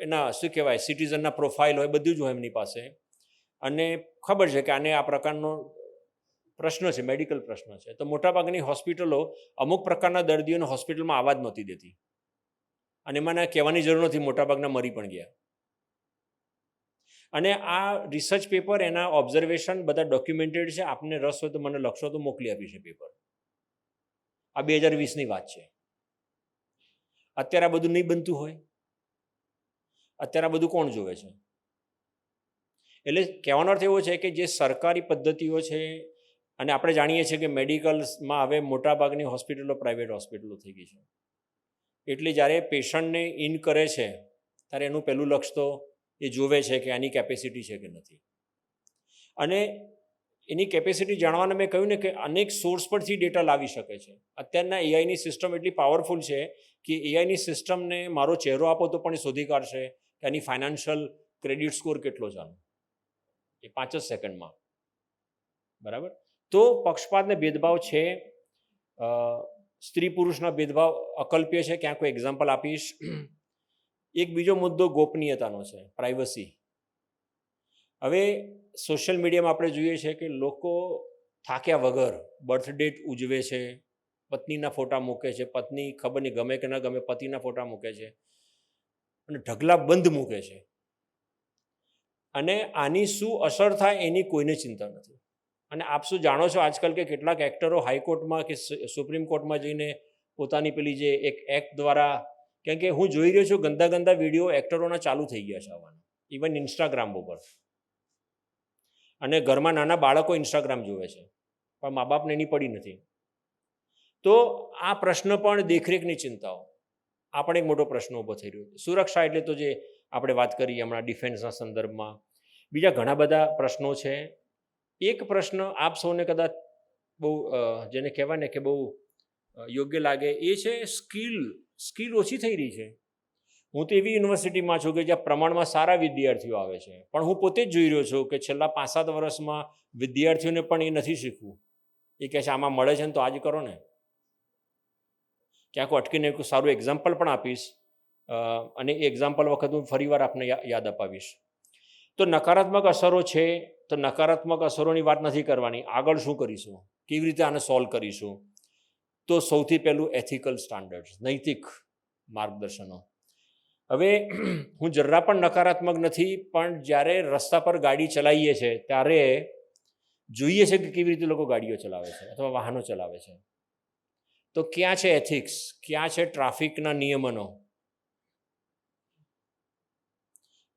એના શું કહેવાય સિટીઝનના પ્રોફાઇલ હોય, બધું જ હોય એમની પાસે, અને ખબર છે કે આને આ પ્રકારનો પ્રશ્ન છે, મેડિકલ પ્રશ્ન છે, તો મોટાભાગની હોસ્પિટલો અમુક પ્રકારના દર્દીઓને હોસ્પિટલમાં આવવા જ નહોતી દેતી. અને મને કહેવાની જરૂર નથી, મોટાભાગના મરી પણ ગયા. અને આ રિસર્ચ પેપર, એના ઓબ્ઝર્વેશન બધા ડોક્યુમેન્ટેડ છે. આપને રસ હોય તો મને લખશો તો મોકલી આપીશ એ પેપર. આ 2020ની વાત છે. અત્યારે આ બધું નહીં બનતું હોય, અત્યારે આ બધું કોણ જોવે છે? એટલે કહેવાનો અર્થ એવો છે કે જે સરકારી પદ્ધતિઓ છે, અને આપણે જાણીએ છીએ કે મેડિકલ્સમાં હવે મોટાભાગની હોસ્પિટલો પ્રાઇવેટ હોસ્પિટલો થઈ ગઈ છે. એટલે જ્યારે પેશન્ટને ઇન કરે છે ત્યારે એનું પહેલું લક્ષ્ય તો એ જોવે છે કે આની કેપેસિટી છે કે નથી. અને એની કેપેસિટી જાણવાને મેં કહ્યું ને કે અનેક સોર્સ પરથી ડેટા લાવી શકે છે. અત્યારના એઆઈની સિસ્ટમ એટલી પાવરફુલ છે કે એઆઈની સિસ્ટમને મારો ચહેરો આપો તો પણ એ શોધી કાઢશે કે આની ફાઇનાન્શિયલ ક્રેડિટ સ્કોર કેટલો ચાલે, એ 5 જ સેકન્ડમાં. બરાબર? તો પક્ષપાત ને ભેદભાવ છે. સ્ત્રી પુરુષના ભેદભાવ અકલ્પ્ય છે. ક્યાં કોઈ એક્ઝામ્પલ આપીશ. એક બીજો મુદ્દો ગોપનીયતાનો છે, પ્રાઇવસી. હવે સોશિયલ મીડિયામાં આપણે જોઈએ છીએ કે લોકો થાક્યા વગર બર્થડેટ ઉજવે છે, પત્નીના ફોટા મૂકે છે, પત્ની ખબર નહીં ગમે કે ન ગમે પતિના ફોટા મૂકે છે, અને ઢગલા બંધ મૂકે છે. અને આની શું અસર થાય એની કોઈને ચિંતા નથી. અને આપ શું જાણો છો આજકાલ કે કેટલાક એક્ટરો હાઈકોર્ટમાં કે સુપ્રીમ કોર્ટમાં જઈને પોતાની પેલી જે એક એક્ટ દ્વારા, કેમ કે હું જોઈ રહ્યો છું ગંદા ગંદા વિડીયો એક્ટરોના ચાલુ થઈ ગયા છે આવવાના, ઇવન ઇન્સ્ટાગ્રામ ઉપર. અને ઘરમાં નાના બાળકો ઇન્સ્ટાગ્રામ જોવે છે, પણ મા બાપને એની પડી નથી. તો આ પ્રશ્ન પણ દેખરેખની ચિંતાઓ, આ પણ એક મોટો પ્રશ્ન ઊભો થઈ રહ્યો છે. સુરક્ષા એટલે તો જે આપણે વાત કરી હમણાં ડિફેન્સના સંદર્ભમાં, બીજા ઘણા બધા પ્રશ્નો છે. એક પ્રશ્ન આપ સૌને કદાચ બહુ જેને કહેવાય ને કે બહુ યોગ્ય લાગે, એ છે સ્કિલ ઓછી થઈ રહી છે. હું તો એવી યુનિવર્સિટીમાં છું કે જ્યાં પ્રમાણમાં સારા વિદ્યાર્થીઓ આવે છે, પણ હું પોતે જ જોઈ રહ્યો છું કે છેલ્લા 5-7 વર્ષમાં વિદ્યાર્થીઓને પણ એ નથી શીખવું. એ કહે છે આમાં મળે છે ને તો આજ કરો ને. ક્યાંક અટકીને એક સારું એક્ઝામ્પલ પણ આપીશ, અને એ એક્ઝામ્પલ વખત હું ફરીવાર આપને યાદ અપાવીશ. તો નકારાત્મક અસરો છે, તો નકારાત્મક અસરોની વાત નથી કરવાની. આગળ શું કરીશું, કેવી રીતે આને સોલ્વ કરીશું? તો સૌથી પહેલું એથિકલ સ્ટાન્ડર્ડ્સ, નૈતિક માર્ગદર્શનો. હવે હું જરા પણ નકારાત્મક નથી, પણ જ્યારે રસ્તા પર ગાડી ચલાવીએ છીએ ત્યારે જોઈએ છે કે કેવી રીતે લોકો ગાડીઓ ચલાવે છે અથવા વાહનો ચલાવે છે. તો ક્યાં છે એથિક્સ, ક્યાં છે ટ્રાફિકના નિયમનો?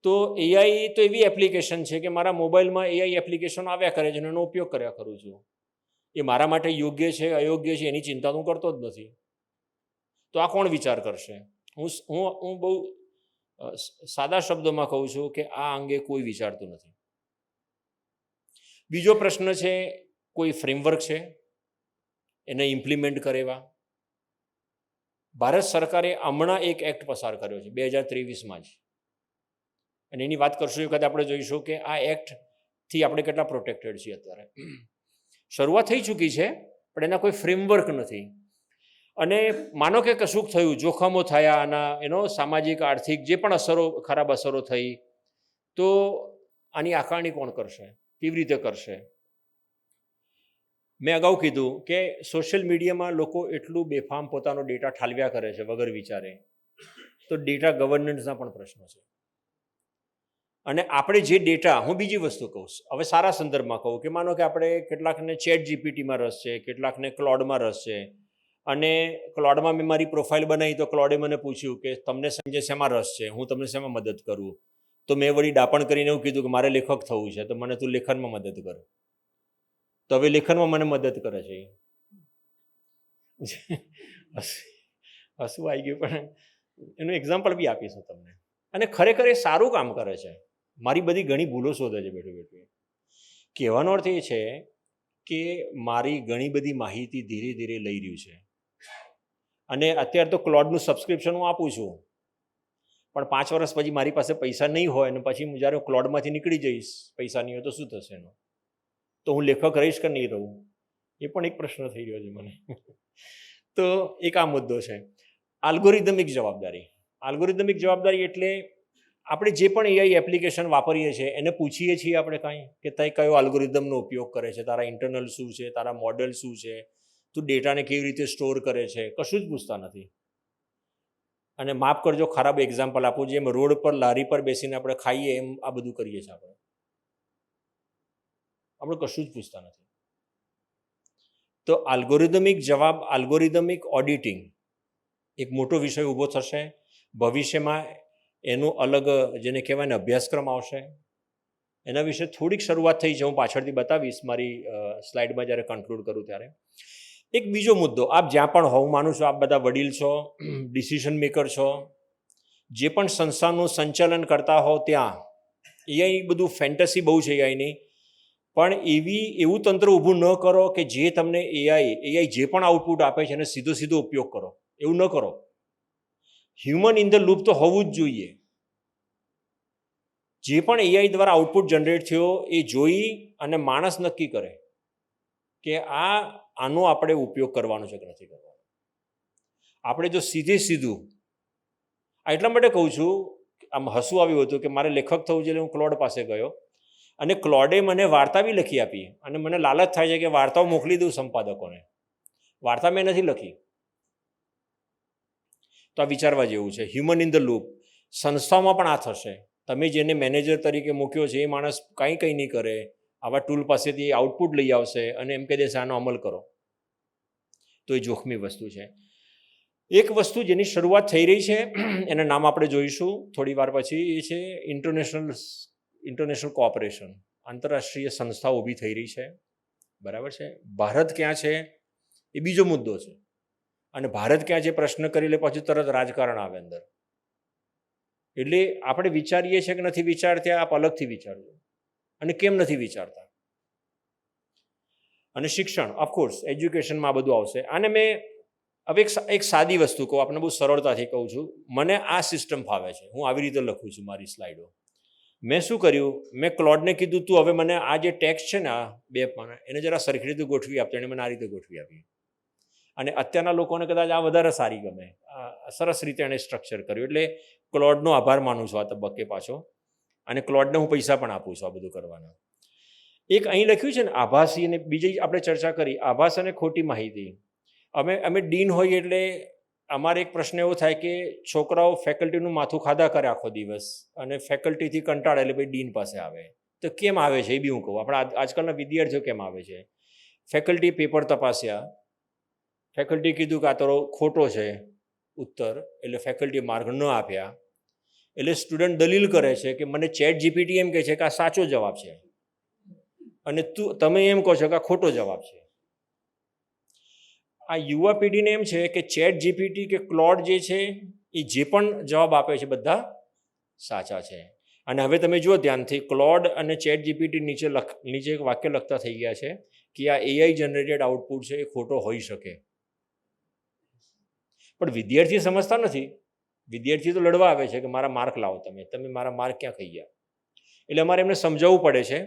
તો એઆઈ તો એવી એપ્લિકેશન છે કે મારા મોબાઈલમાં એઆઈ એપ્લિકેશન આવ્યા કરે છે અને એનો ઉપયોગ કર્યા કરું છું. એ મારા માટે યોગ્ય છે અયોગ્ય છે એની ચિંતા હું કરતો જ નથી. તો આ કોણ વિચાર કરશે? હું બહુ સાદા શબ્દોમાં કહું છું કે આ અંગે કોઈ વિચારતું નથી. બીજો પ્રશ્ન છે કોઈ ફ્રેમવર્ક છે એને ઇમ્પ્લિમેન્ટ કરે એવા? ભારત સરકારે હમણાં એક એક્ટ પસાર કર્યો છે 2023માં જ, અને એની વાત કરશું એ વખતે આપણે જોઈશું કે આ એક્ટથી આપણે કેટલા પ્રોટેક્ટેડ છીએ. અત્યારે શરૂઆત થઈ ચૂકી છે પણ એના કોઈ ફ્રેમવર્ક નથી. અને માનો કે કશુંક થયું, જોખમો થયા, આના સામાજિક આર્થિક જે પણ અસરો, ખરાબ અસરો થઈ, તો આની આકારણી કોણ કરશે, કેવી રીતે કરશે? મેં અગાઉ કીધું કે સોશિયલ મીડિયામાં લોકો એટલું બેફામ પોતાનો ડેટા ઠાલવ્યા કરે છે વગર વિચારે, તો ડેટા ગવર્નન્સના પણ પ્રશ્નો છે. અને આપણે જે ડેટા, હું બીજી વસ્તુ કહું, હવે સારા સંદર્ભમાં કહું કે માનો કે આપણે કેટલાકને ચેટ જીપીટીમાં રસ છે, કેટલાકને ક્લોડમાં રસ છે, અને ક્લોડમાં મેં મારી પ્રોફાઇલ બનાવી તો ક્લોડે મને પૂછ્યું કે તમને સંજય શેમાં રસ છે, હું તમને શેમાં મદદ કરું? તો મેં વળી ડાપણ કરીને એવું કીધું કે મારે લેખક થવું છે, તો મને તું લેખનમાં મદદ કર. તો હવે લેખનમાં મને મદદ કરે છે. હસવું આવી ગયું, પણ એનું એક્ઝામ્પલ બી આપીશું તમને. અને ખરેખર એ સારું કામ કરે છે. મારી બધી ઘણી ભૂલો શોધે છે બેઠું બેઠું. કહેવાનો અર્થ એ છે કે મારી ઘણી બધી માહિતી ધીરે ધીરે લઈ રહ્યું છે. અને અત્યારે તો ક્લોડનું સબસ્ક્રિપ્શન હું આપું છું, પણ 5 વર્ષ પછી મારી પાસે પૈસા નહીં હોય અને પછી હું જ્યારે ક્લોડમાંથી નીકળી જઈશ, પૈસા નહીં હોય તો શું થશે એનો? તો હું લેખક રહીશ કે નહીં રહું? એ પણ એક પ્રશ્ન થઈ રહ્યો છે મને. તો એક આ મુદ્દો છે. આલ્ગોરિધમિક જવાબદારી. આલ્ગોરિધમિક જવાબદારી એટલે આપણે જે પણ એઆઈ એપ્લિકેશન વાપરીએ છીએ એને પૂછીએ છીએ આપણે કાંઈ કે તે કયો આલ્ગોરિધમનો ઉપયોગ કરે છે, તારા ઇન્ટરનલ શું છે, તારા મોડેલ શું છે, તું ડેટાને કેવી રીતે સ્ટોર કરે છે, કશું જ પૂછતા નથી. અને માફ કરજો, ખરાબ એક્ઝામ્પલ આપું, જેમ રોડ પર લારી પર બેસીને આપણે ખાઈએ એમ આ બધું કરીએ છીએ આપણે કશું જ પૂછતા નથી. તો આલ્ગોરિધમિક જવાબ, આલ્ગોરિધમિક ઓડિટિંગ એક મોટો વિષય ઊભો થશે ભવિષ્યમાં. એનું અલગ જેને કહેવાય ને અભ્યાસક્રમ આવશે. એના વિશે થોડીક શરૂઆત થઈ છે, હું પાછળથી બતાવીશ મારી સ્લાઇડમાં જ્યારે કન્ક્લુડ કરું ત્યારે. એક બીજો મુદ્દો, આપ જ્યાં પણ હોવ, માનું છું આપ બધા વડીલ છો, ડિસિઝન મેકર છો, જે પણ સંસ્થાનું સંચાલન કરતા હો ત્યાં એઆઈ બધું ફેન્ટસી બહુ છે એઆઈની, પણ એવું તંત્ર ઊભું ન કરો કે જે તમને એઆઈ જે પણ આઉટપુટ આપે છે એને સીધો ઉપયોગ કરો. એવું ન કરો. હ્યુમન ઇન ધ લૂપ તો હોવું જ જોઈએ. જે પણ એઆઈ દ્વારા આઉટપુટ જનરેટ થયો એ જોઈ અને માણસ નક્કી કરે કે આનો આપણે ઉપયોગ કરવાનો છે કે નથી કરવાનો. આપણે જો સીધું, એટલા માટે કહું છું, આમ હસવું આવ્યું હતું કે મારે લેખક થવું છે એટલે હું ક્લોડ પાસે ગયો અને ક્લોડે મને વાર્તા બી લખી આપી અને મને લાલચ થાય છે કે વાર્તાઓ મોકલી દઉં સંપાદકોને. વાર્તા મેં નથી લખી. તો આ વિચારવા જેવું છે. Human in the loop. સંસ્થાઓમાં પણ આ થશે. તમે જેને મેનેજર તરીકે મૂક્યો છે એ માણસ કંઈ નહીં કરે, આવા ટૂલ પાસેથી આઉટપુટ લઈ આવશે અને એમ કહી દેશે આનો અમલ કરો. તો એ જોખમી વસ્તુ છે. એક વસ્તુ જેની શરૂઆત થઈ રહી છે, એના નામ આપણે જોઈશું થોડી વાર પછી, એ છે ઇન્ટરનેશનલ કોઓપરેશન. આંતરરાષ્ટ્રીય સંસ્થાઓ ઊભી થઈ રહી છે. બરાબર છે. ભારત ક્યાં છે એ બીજો મુદ્દો છે. અને ભારત ક્યાં છે પ્રશ્ન કરી લે પછી તરત રાજકારણ આવે અંદર. એટલે આપણે વિચારીએ છીએ કે નથી વિચારતા, આપ અલગથી વિચારજો. અને કેમ નથી વિચારતા? અને શિક્ષણ, ઓફકોર્સ એજ્યુકેશનમાં આ બધું આવશે. અને મેં હવે એક સાદી વસ્તુ કહું, આપણે બહુ સરળતાથી કહું છું. મને આ સિસ્ટમ ફાવે છે, હું આવી રીતે લખું છું મારી સ્લાઇડો. મેં શું કર્યું, મેં ક્લોડને કીધું તું હવે મને આ જે ટેક્સ્ટ છે ને આ 2 પાના એને જરા સરખી રીતે ગોઠવી આપતો. એને મને આ રીતે ગોઠવી આપી. અને અત્યારના લોકોને કદાચ આ વધારે સારી ગમે. સરસ રીતે એણે સ્ટ્રક્ચર કર્યું. એટલે ક્લોડનો આભાર માનું છું આ તબક્કે પાછો. અને ક્લોડને હું પૈસા પણ આપું છું આ બધું કરવાના. એક અહીં લખ્યું છે ને આભાસી, અને બીજી આપણે ચર્ચા કરી આભાસ અને ખોટી માહિતી. અમે ડીન હોઈએ એટલે અમારે એક પ્રશ્ન એવો થાય કે છોકરાઓ ફેકલ્ટીનું માથું ખાધા કરે આખો દિવસ અને ફેકલ્ટીથી કંટાળે એટલે ભાઈ ડીન પાસે આવે. તો કેમ આવે છે એ બી હું કહું. આપણા આજકાલના વિદ્યાર્થીઓ કેમ આવે છે? ફેકલ્ટી પેપર તપાસ્યા, ફેકલ્ટી કીધું કે આ તો ખોટો છે ઉત્તર, એટલે ફેકલ્ટી માર્ક ન આપ્યા. એટલે સ્ટુડન્ટ દલીલ કરે છે કે મને ચેટ જીપીટી એમ કહે છે કે આ સાચો જવાબ છે અને તમે એમ કહો છો કે આ ખોટો જવાબ છે. આ યુવા પેઢીને એમ છે કે ચેટ જીપીટી કે ક્લોડ જે છે એ જે પણ જવાબ આપે છે બધા સાચા છે. અને હવે તમે જુઓ ધ્યાનથી, ક્લોડ અને ચેટ જીપીટી નીચે એક વાક્ય લખતા થઈ ગયા છે કે આ એઆઈ જનરેટેડ આઉટપુટ છે એ ખોટો હોઈ શકે. પણ વિદ્યાર્થી સમજતા નથી. વિદ્યાર્થી તો લડવા આવે છે કે મારા માર્ક લાવો, તમે મારા માર્ક ક્યાં ખાઈ ગયા. એટલે અમારે એમને સમજાવવું પડે છે.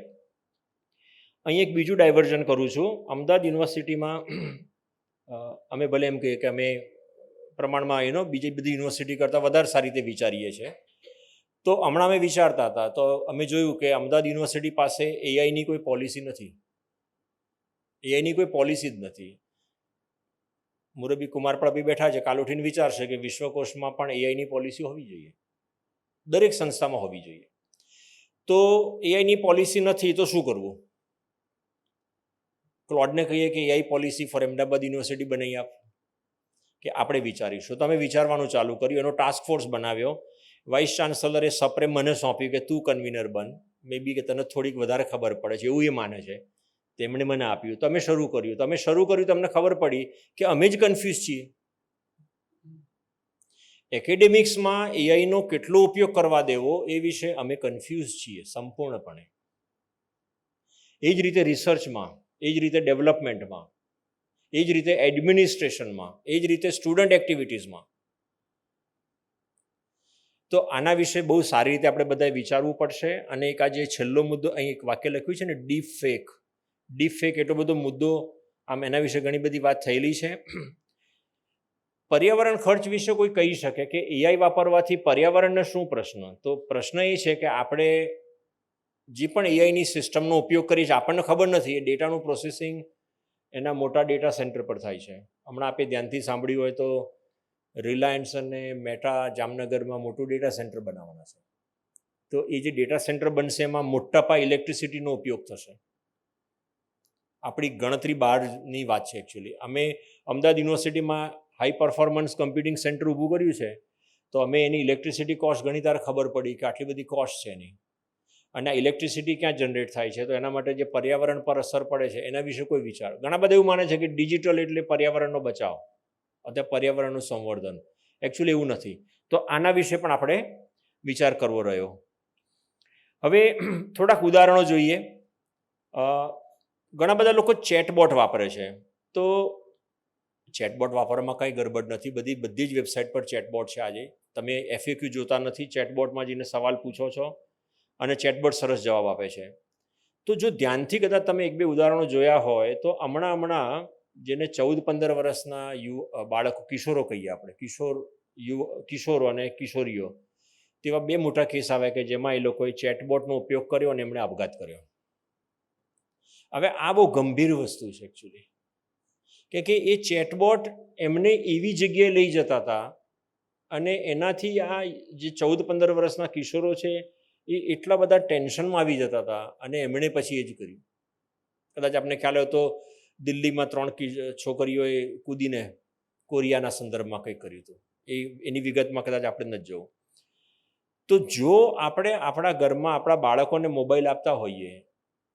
અહીં એક બીજું ડાયવર્ઝન કરું છું. અમદાવાદ યુનિવર્સિટીમાં અમે ભલે એમ કહીએ કે અમે પ્રમાણમાં બીજી બધી યુનિવર્સિટી કરતાં વધારે સારી રીતે વિચારીએ છીએ. તો હમણાં અમે વિચારતા હતા તો અમે જોયું કે અમદાવાદ યુનિવર્સિટી પાસે એઆઈની કોઈ પોલિસી નથી. એઆઈની કોઈ પોલિસી જ નથી. મુરબી કુમાર પણ બી બેઠા છે, કાલ ઉઠીને વિચારશે કે વિશ્વકોશમાં પણ એઆઈની પોલિસી હોવી જોઈએ, દરેક સંસ્થામાં હોવી જોઈએ. તો એઆઈની પોલિસી નથી તો શું કરવું? ક્લોડને કહીએ કે AI policy for Ahmedabad university બનાવી આપ, કે આપણે વિચારીશું. તો અમે વિચારવાનું ચાલુ કર્યું, એનો ટાસ્ક ફોર્સ બનાવ્યો. વાઇસ ચાન્સલરે સપ્રે મને સોંપ્યું કે તું કન્વીનર બન, મે બી કે તને થોડીક વધારે ખબર પડે છે એવું એ માને છે, તેમણે મને આપ્યું. તો અમે શરૂ કર્યું. તમને ખબર પડી કે અમે જ કન્ફ્યુઝ છીએ. એકેડેમિક્સમાં એઆઈનો કેટલો ઉપયોગ કરવા દેવો એ વિશે અમે કન્ફ્યુઝ છીએ સંપૂર્ણપણે. એ જ રીતે રિસર્ચમાં, એ જ રીતે ડેવલપમેન્ટમાં, એ જ રીતે એડમિનિસ્ટ્રેશનમાં, એ જ રીતે સ્ટુડન્ટ એક્ટિવિટીઝમાં. તો આના વિશે બહુ સારી રીતે આપણે બધાએ વિચારવું પડશે. અને એક આ જે છેલ્લો મુદ્દો અહીં એક વાક્ય લખ્યું છે ને, ડીપ ફેક, એટલો બધો મુદ્દો, આમ એના વિશે ઘણી બધી વાત થયેલી છે. પર્યાવરણ ખર્ચ વિશે કોઈ કહી શકે કે એઆઈ વાપરવાથી પર્યાવરણને શું પ્રશ્ન? તો પ્રશ્ન એ છે કે આપણે જે પણ એઆઈની સિસ્ટમનો ઉપયોગ કરીએ છીએ આપણને ખબર નથી એ ડેટાનું પ્રોસેસિંગ એના મોટા ડેટા સેન્ટર પર થાય છે. હમણાં આપણે ધ્યાનથી સાંભળ્યું હોય તો રિલાયન્સ અને મેટા જામનગરમાં મોટું ડેટા સેન્ટર બનાવવાના છે. તો એ જે ડેટા સેન્ટર બનશે એમાં મોટા પાયે ઇલેક્ટ્રિસિટીનો ઉપયોગ થશે. આપણી ગણતરી બહારની વાત છે એકચ્યુઅલી. અમે અમદાવાદ યુનિવર્સિટીમાં હાઈ પરફોર્મન્સ કમ્પ્યુટિંગ સેન્ટર ઊભું કર્યું છે. તો અમે એની ઇલેક્ટ્રિસિટી કોસ્ટ ઘણી વાર ખબર પડી કે આટલી બધી કોસ્ટ છે એની. અને આ ઇલેક્ટ્રિસિટી ક્યાં જનરેટ થાય છે, તો એના માટે જે પર્યાવરણ પર અસર પડે છે એના વિશે કોઈ વિચાર. ઘણા બધા એવું માને છે કે ડિજિટલ એટલે પર્યાવરણનો બચાવ અથવા પર્યાવરણનું સંવર્ધન. એકચ્યુઅલી એવું નથી. તો આના વિશે પણ આપણે વિચાર કરવો રહ્યો. હવે થોડાક ઉદાહરણો જોઈએ. ઘણા બધા લોકો ચેટબોટ વાપરે છે. તો ચેટબોટ વાપરવામાં કંઈ ગરબડ નથી. બધી જ વેબસાઇટ પર ચેટબોટ છે. આજે તમે FAQ જોતા નથી, ચેટબોટમાં જઈને સવાલ પૂછો છો અને ચેટબોટ સરસ જવાબ આપે છે. તો જો ધ્યાનથી કદાચ તમે એક બે ઉદાહરણો જોયા હોય તો હમણાં જેને 14-15 વર્ષના બાળકો, કિશોરો કહીએ આપણે, કિશોરો અને કિશોરીઓ, તેવા 2 મોટા કેસ આવે કે જેમાં એ લોકોએ ચેટબોટનો ઉપયોગ કર્યો અને એમણે આપઘાત કર્યો. હવે આ બહુ ગંભીર વસ્તુ છે એકચ્યુઅલી, કે એ ચેટબોટ એમને એવી જગ્યાએ લઈ જતા હતા અને એનાથી આ જે 14-15 વર્ષના કિશોરો છે એ એટલા બધા ટેન્શનમાં આવી જતા હતા અને એમણે પછી એ જ કર્યું. કદાચ આપને ખ્યાલ હોય તો દિલ્હીમાં 3 છોકરીઓએ કૂદીને કોરિયાના સંદર્ભમાં કંઈક કર્યું હતું. એની વિગતમાં કદાચ આપણે નથી જવું. તો જો આપણે આપણા ઘરમાં આપણા બાળકોને મોબાઈલ આપતા હોઈએ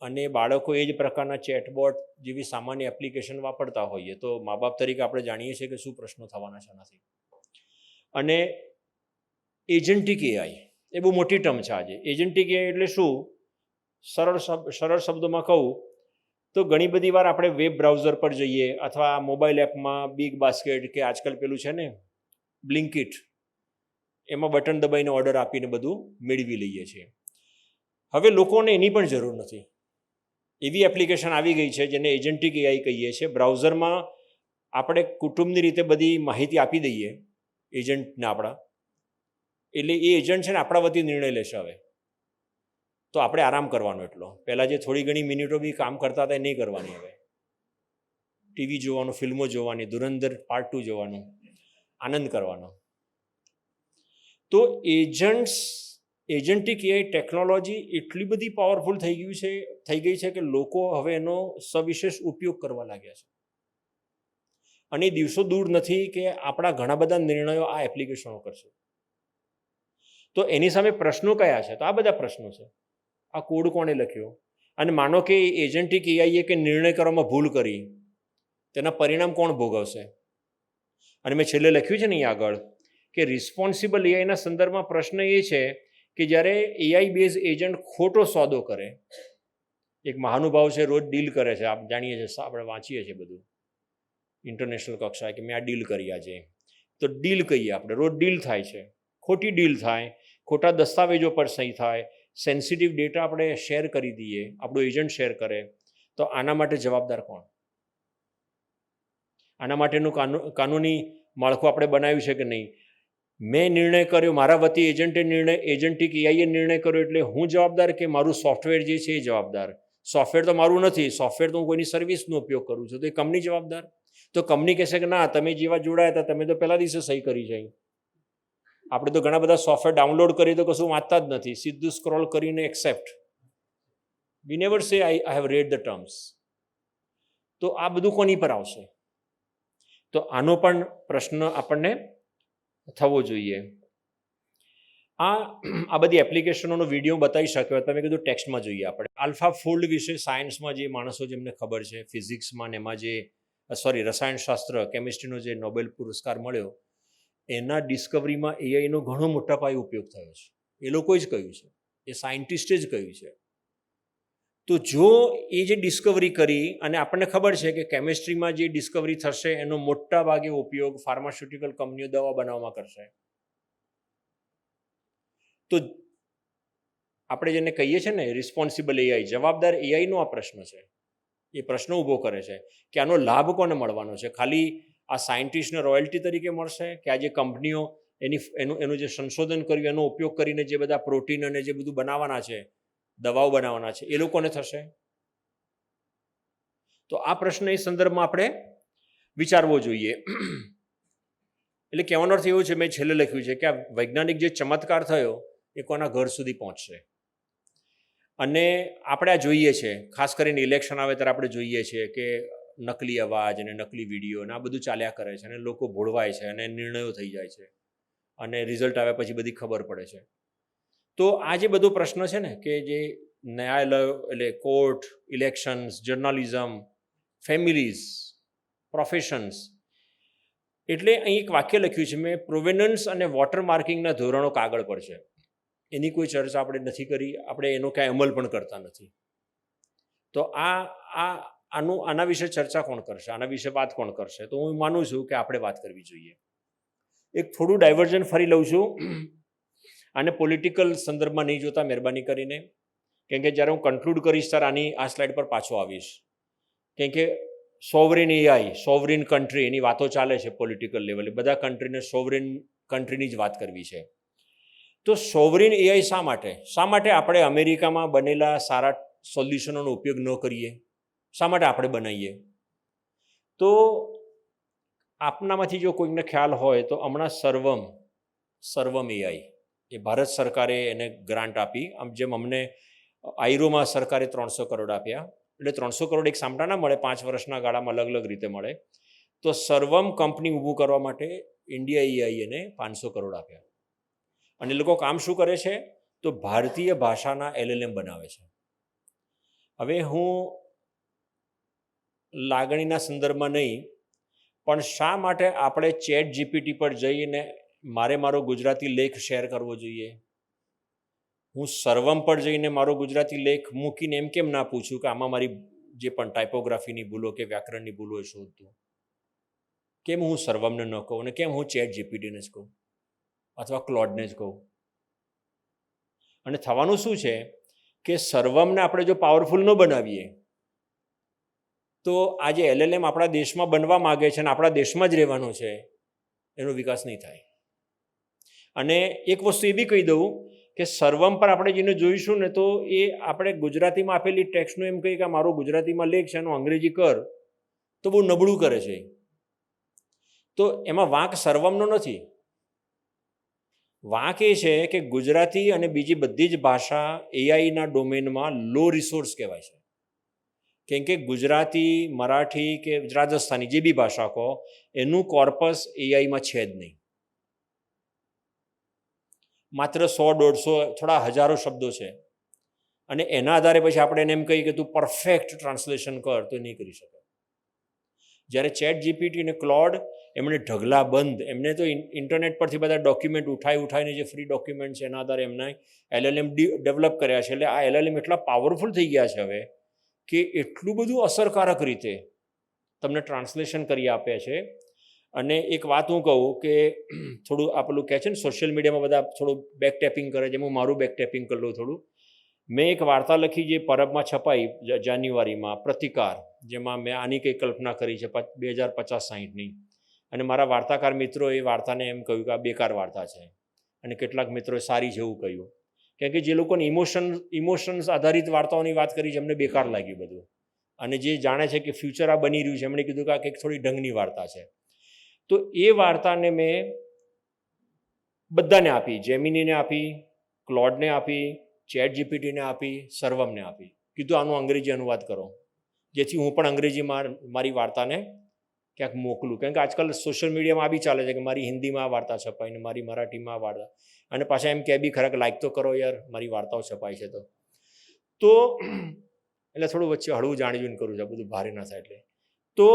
અને બાળકો એ જ પ્રકારના ચેટબોટ જેવી સામાન્ય એપ્લિકેશન વાપરતા હોઈએ તો મા બાપ તરીકે આપણે જાણીએ છીએ કે શું પ્રશ્નો થવાના છે આનાથી. અને એજન્ટિક એઆઈ એ બહુ મોટી ટર્મ છે આજે. એજન્ટિક એઆઈ એટલે શું? સરળ શબ્દોમાં કહું તો ઘણી બધી વાર આપણે વેબ બ્રાઉઝર પર જઈએ અથવા મોબાઈલ એપમાં બિગ બાસ્કેટ કે આજકાલ પેલું છે ને બ્લિંકિટ, એમાં બટન દબાઈને ઓર્ડર આપીને બધું મેળવી લઈએ છીએ. હવે લોકોને એની પણ જરૂર નથી. એવી એપ્લિકેશન આવી ગઈ છે જેને એજન્ટિક એઆઈ કહીએ છીએ. બ્રાઉઝરમાં આપણે કુટુંબની રીતે બધી માહિતી આપી દઈએ એજન્ટને આપણા, એટલે એ એજન્ટ છે ને આપણા વતી નિર્ણય લેશે. હવે તો આપણે આરામ કરવાનો એટલો. પહેલાં જે થોડી ઘણી મિનિટો બી કામ કરતા હતા એ નહીં કરવાની. હવે ટીવી જોવાનું, ફિલ્મો જોવાની, ધુરંધર પાર્ટ 2 જોવાનું, આનંદ કરવાનો. તો એજન્ટિક એઆઈ ટેકનોલોજી એટલી બધી પાવરફુલ થઈ ગઈ છે કે લોકો હવે એનો સવિશેષ ઉપયોગ કરવા લાગ્યા છે. અને એ દિવસો દૂર નથી કે આપણા ઘણા બધા નિર્ણયો આ એપ્લિકેશનો કરશે. તો એની સામે પ્રશ્નો કયા છે? તો આ બધા પ્રશ્નો છે. આ કોડ કોણે લખ્યો? અને માનો કે એજન્ટિક એઆઈએ કે નિર્ણય કરવામાં ભૂલ કરી, તેના પરિણામ કોણ ભોગવશે? અને મેં છેલ્લે લખ્યું છે ને અહીં આગળ કે રિસ્પોન્સિબલ એઆઈના સંદર્ભમાં પ્રશ્ન એ છે કે જ્યારે એઆઈ બેઝ એજન્ટ ખોટો સોદો કરે, એક મહાનુભાવ છે રોજ ડીલ કરે છે, આપણે જાણીએ છીએ, આપણે વાંચીએ છીએ બધું ઇન્ટરનેશનલ કક્ષાએ કે મેં આ ડીલ કરી આજે, તો ડીલ કહીએ આપણે, રોજ ડીલ થાય છે, ખોટી ડીલ થાય, ખોટા દસ્તાવેજો પર સહી થાય, સેન્સિટિવ ડેટા આપણે શેર કરી દઈએ, આપણું એજન્ટ શેર કરે, તો આના માટે જવાબદાર કોણ? આના માટેનું કાનૂની માળખું આપણે બનાવ્યું છે કે નહીં? મેં નિર્ણય કર્યો, મારા વતી એજન્ટી કે એઆઈએ નિર્ણય કર્યો એટલે હું જવાબદાર કે મારું સોફ્ટવેર જે છે એ જવાબદાર? સોફ્ટવેર તો મારું નથી, સોફ્ટવેર તો હું કોઈની સર્વિસનો ઉપયોગ કરું છું, તો એ કંપની જવાબદાર? તો કંપની કહેશે કે ના, તમે જેવા જોડાયા હતા તમે તો પહેલા દિવસે સહી કરી જાય. આપણે તો ઘણા બધા સોફ્ટવેર ડાઉનલોડ કરી તો કશું વાંચતા જ નથી, સીધું સ્ક્રોલ કરીને એક્સેપ્ટ. વી નેવર સે I have red the terms. તો આ બધું કોની પર આવશે? તો આનો પણ પ્રશ્ન આપણને થવો જોઈએ. આ બધી એપ્લિકેશનોનો વિડીયો બતાવી શક્યો, તમે કીધું ટેક્સ્ટમાં જોઈએ આપણે. આલ્ફા ફોલ્ડ વિશે સાયન્સમાં જે માણસો જેમને ખબર છે, ફિઝિક્સમાં ને એમાં જે રસાયણશાસ્ત્ર, કેમિસ્ટ્રીનો જે નોબેલ પુરસ્કાર મળ્યો, એના ડિસ્કવરીમાં એઆઈનો ઘણો મોટા પાયે ઉપયોગ થયો છે. એ લોકોએ જ કહ્યું છે, એ સાયન્ટિસ્ટે જ કહ્યું છે. તો જો એ જે ડિસ્કવરી કરી, અને આપણને ખબર છે કે કેમિસ્ટ્રીમાં જે ડિસ્કવરી થશે એનો મોટા ભાગે ઉપયોગ ફાર્માસ્યુટિકલ કંપનીઓ દવા બનાવવામાં કરશે, તો આપણે જેને કહીએ છીએ ને રિસ્પોન્સિબલ એઆઈ, જવાબદાર એઆઈનો આ પ્રશ્ન છે. એ પ્રશ્ન ઊભો કરે છે કે આનો લાભ કોને મળવાનો છે? ખાલી આ સાયન્ટિસ્ટને રોયલ્ટી તરીકે મળશે, કે આ જે કંપનીઓ એનું જે સંશોધન કર્યું એનો ઉપયોગ કરીને જે બધા પ્રોટીન અને જે બધું બનાવવાના છે, દવાઓ બનાવવાના છે, એ લોકોને થશે? તો આ પ્રશ્ન એ સંદર્ભમાં આપણે વિચારવો જોઈએ. એટલે કહેવાનો અર્થ એવો છે, મેં છેલ્લે લખ્યું છે કે આ વૈજ્ઞાનિક જે ચમત્કાર થયો એ કોના ઘર સુધી પહોંચશે. અને આપણે આ જોઈએ છે, ખાસ કરીને ઇલેક્શન આવે ત્યારે આપણે જોઈએ છીએ કે નકલી અવાજ અને નકલી વિડીયો અને આ બધું ચાલ્યા કરે છે, અને લોકો ભોળવાય છે અને નિર્ણયો થઈ જાય છે, અને રિઝલ્ટ આવ્યા પછી બધી ખબર પડે છે. તો આ જે બધો પ્રશ્ન છે ને, કે જે ન્યાયાલય એટલે court, elections, journalism, families, professions, એટલે અહીં એક વાક્ય લખ્યું છે મેં, પ્રોવેનન્સ અને વોટર માર્કિંગના ધોરણો કાગળ પર છે. એની કોઈ ચર્ચા આપણે નથી કરી, આપણે એનો કાંઈ અમલ પણ કરતા નથી. તો આના વિશે ચર્ચા કોણ કરશે? આના વિશે વાત કોણ કરશે? તો હું માનું છું કે આપણે વાત કરવી જોઈએ. એક થોડું ડાયવર્ઝન ફરી લઉં છું, આને પોલિટિકલ સંદર્ભમાં નહીં જોતા મહેરબાની કરીને, કેમ કે જ્યારે હું કન્ક્લુડ કરીશ ત્યારે આ સ્લાઇડ પર પાછો આવીશ. કેમ કે સોવરેન એઆઈ, સોવરેન કન્ટ્રી, એની વાતો ચાલે છે પોલિટિકલ લેવલે, બધા કન્ટ્રીને સોવરેન કન્ટ્રીની જ વાત કરવી છે. તો સોવરેન એઆઈ શા માટે આપણે અમેરિકામાં બનેલા સારા સોલ્યુશનોનો ઉપયોગ ન કરીએ? શા માટે આપણે બનાવીએ? તો આપનામાંથી જો કોઈને ખ્યાલ હોય તો હમણાં સર્વમ એઆઈ, એ ભારત સરકારે એને ગ્રાન્ટ આપી. જેમ અમને આઈરોમાં સરકારે 300 કરોડ આપ્યા, એટલે 300 કરોડ એક સામટા ના મળે, 5 વર્ષના ગાળામાં અલગ અલગ રીતે મળે. તો સર્વમ કંપની ઊભું કરવા માટે ઇન્ડિયા એઆઈ એને 500 કરોડ આપ્યા. અને એ લોકો કામ શું કરે છે? તો ભારતીય ભાષાના LLM બનાવે છે. હવે હું લાગણીના સંદર્ભમાં નહીં, પણ શા માટે આપણે ચેટ જીપીટી પર જઈને મારો ગુજરાતી લેખ શેર કરવો જોઈએ? હું સર્વમ પર જઈને મારો ગુજરાતી લેખ મૂકીને એમ કેમ ના પૂછું કે આમાં મારી જે પણ ટાઇપોગ્રાફીની ભૂલો કે વ્યાકરણની ભૂલો એ શોધતું? કેમ હું સર્વમને ન કહું, અને કેમ હું ચેટ જીપીટીને જ કહું અથવા ક્લોડને જ કહું? અને થવાનું શું છે કે સર્વમને આપણે જો પાવરફુલ ન બનાવીએ તો આ જે LLM આપણા દેશમાં બનવા માગે છે અને આપણા દેશમાં જ રહેવાનો છે, એનો વિકાસ નહીં થાય. અને એક વસ્તુ એ બી કહી દઉં કે સર્વમ પર આપણે જેને જોઈશું ને, તો એ આપણે ગુજરાતીમાં આપેલી ટેક્સ્ટનું એમ કહીએ કે મારો ગુજરાતીમાં લેખ છે, એનું અંગ્રેજી કર, તો બહુ નબળું કરે છે. તો એમાં વાંક સર્વમનો નથી. વાંક એ છે કે ગુજરાતી અને બીજી બધી જ ભાષા એઆઈના ડોમેનમાં લો રિસોર્સ કહેવાય છે. કેમ કે ગુજરાતી, મરાઠી કે રાજસ્થાની જે બી ભાષા કહો, એનું કોર્પસ એઆઈમાં છે જ નહીં. માત્ર 100-150 થોડા હજારો શબ્દો છે, અને એના આધારે પછી આપણે એને એમ કહીએ કે તું પરફેક્ટ ટ્રાન્સલેશન કર, તો નહીં કરી શકે. જ્યારે ચેટ જીપીટી અને ક્લોડ એમણે ઢગલા બંધ, એમને તો ઇન્ટરનેટ પરથી બધા ડોક્યુમેન્ટ ઉઠાવીને જે ફ્રી ડોક્યુમેન્ટ છે એના આધારે એમને LLM ડેવલપ કર્યા છે. એટલે આ LLM એટલા પાવરફુલ થઈ ગયા છે હવે કે એટલું બધું અસરકારક રીતે તમને ટ્રાન્સલેશન કરી આપે છે. અને એક વાત હું કહું કે થોડું આ પેલું કહે છે ને સોશિયલ મીડિયામાં બધા થોડું બેક ટેપિંગ કરે છે, હું મારું બેક ટેપિંગ કરી લઉં થોડું. મેં એક વાર્તા લખી જે પરબમાં છપાઈ જાન્યુઆરીમાં, પ્રતિકાર, જેમાં મેં આની કંઈ કલ્પના કરી છે 2050-60ની. અને મારા વાર્તાકાર મિત્રોએ એ વાર્તાને એમ કહ્યું કે આ બેકાર વાર્તા છે, અને કેટલાક મિત્રોએ સારી છે એવું કહ્યું. કેમ કે જે લોકોને ઇમોશન્સ આધારિત વાર્તાઓની વાત કરી છે એમને બેકાર લાગ્યું બધું. અને જે જાણે છે કે ફ્યુચર આ બની રહ્યું છે એમણે કીધું કે આ કંઈક થોડી ઢંગની વાર્તા છે. તો એ વાર્તાને મેં બધાને આપી, જેમિનીને આપી, ક્લોડને આપી, ચેટ જીપીટીને આપી, સર્વમને આપી. કીધું આનું અંગ્રેજી અનુવાદ કરો, જેથી હું પણ અંગ્રેજીમાં મારી વાર્તાને ક્યાંક મોકલું. કારણ કે આજકાલ સોશિયલ મીડિયામાં આ બી ચાલે છે કે મારી હિન્દીમાં આ વાર્તા છપાય ને મારી મરાઠીમાં આ વાર્તા, અને પાછા એમ કે બી ખરાક લાઈક તો કરો યાર, મારી વાર્તાઓ છપાય છે તો એટલે થોડું વચ્ચે હળવું જાણી જોઈને કરું છું, બધું ભારે ના થાય એટલે. તો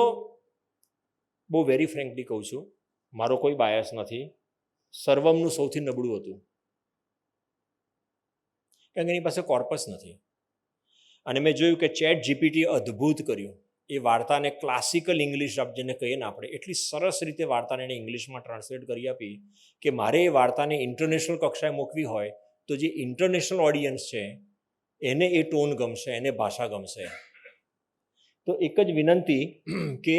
બહુ વેરી ફ્રેન્કલી કહું છું, મારો કોઈ બાયસ નથી. સર્વમનું સૌથી નબળું હતું, કારણ કે એની પાસે કોર્પસ નથી. અને મેં જોયું કે ચેટ જીપીટી અદ્ભુત કર્યું. એ વાર્તાને ક્લાસિકલ ઇંગ્લિશ જેને કહીએ ને આપણે, એટલી સરસ રીતે વાર્તાને એને ઇંગ્લિશમાં ટ્રાન્સલેટ કરી આપી કે મારે એ વાર્તાને ઇન્ટરનેશનલ કક્ષાએ મૂકવી હોય તો જે ઇન્ટરનેશનલ ઓડિયન્સ છે એને એ ટોન ગમશે, એને ભાષા ગમશે. તો એક જ વિનંતી કે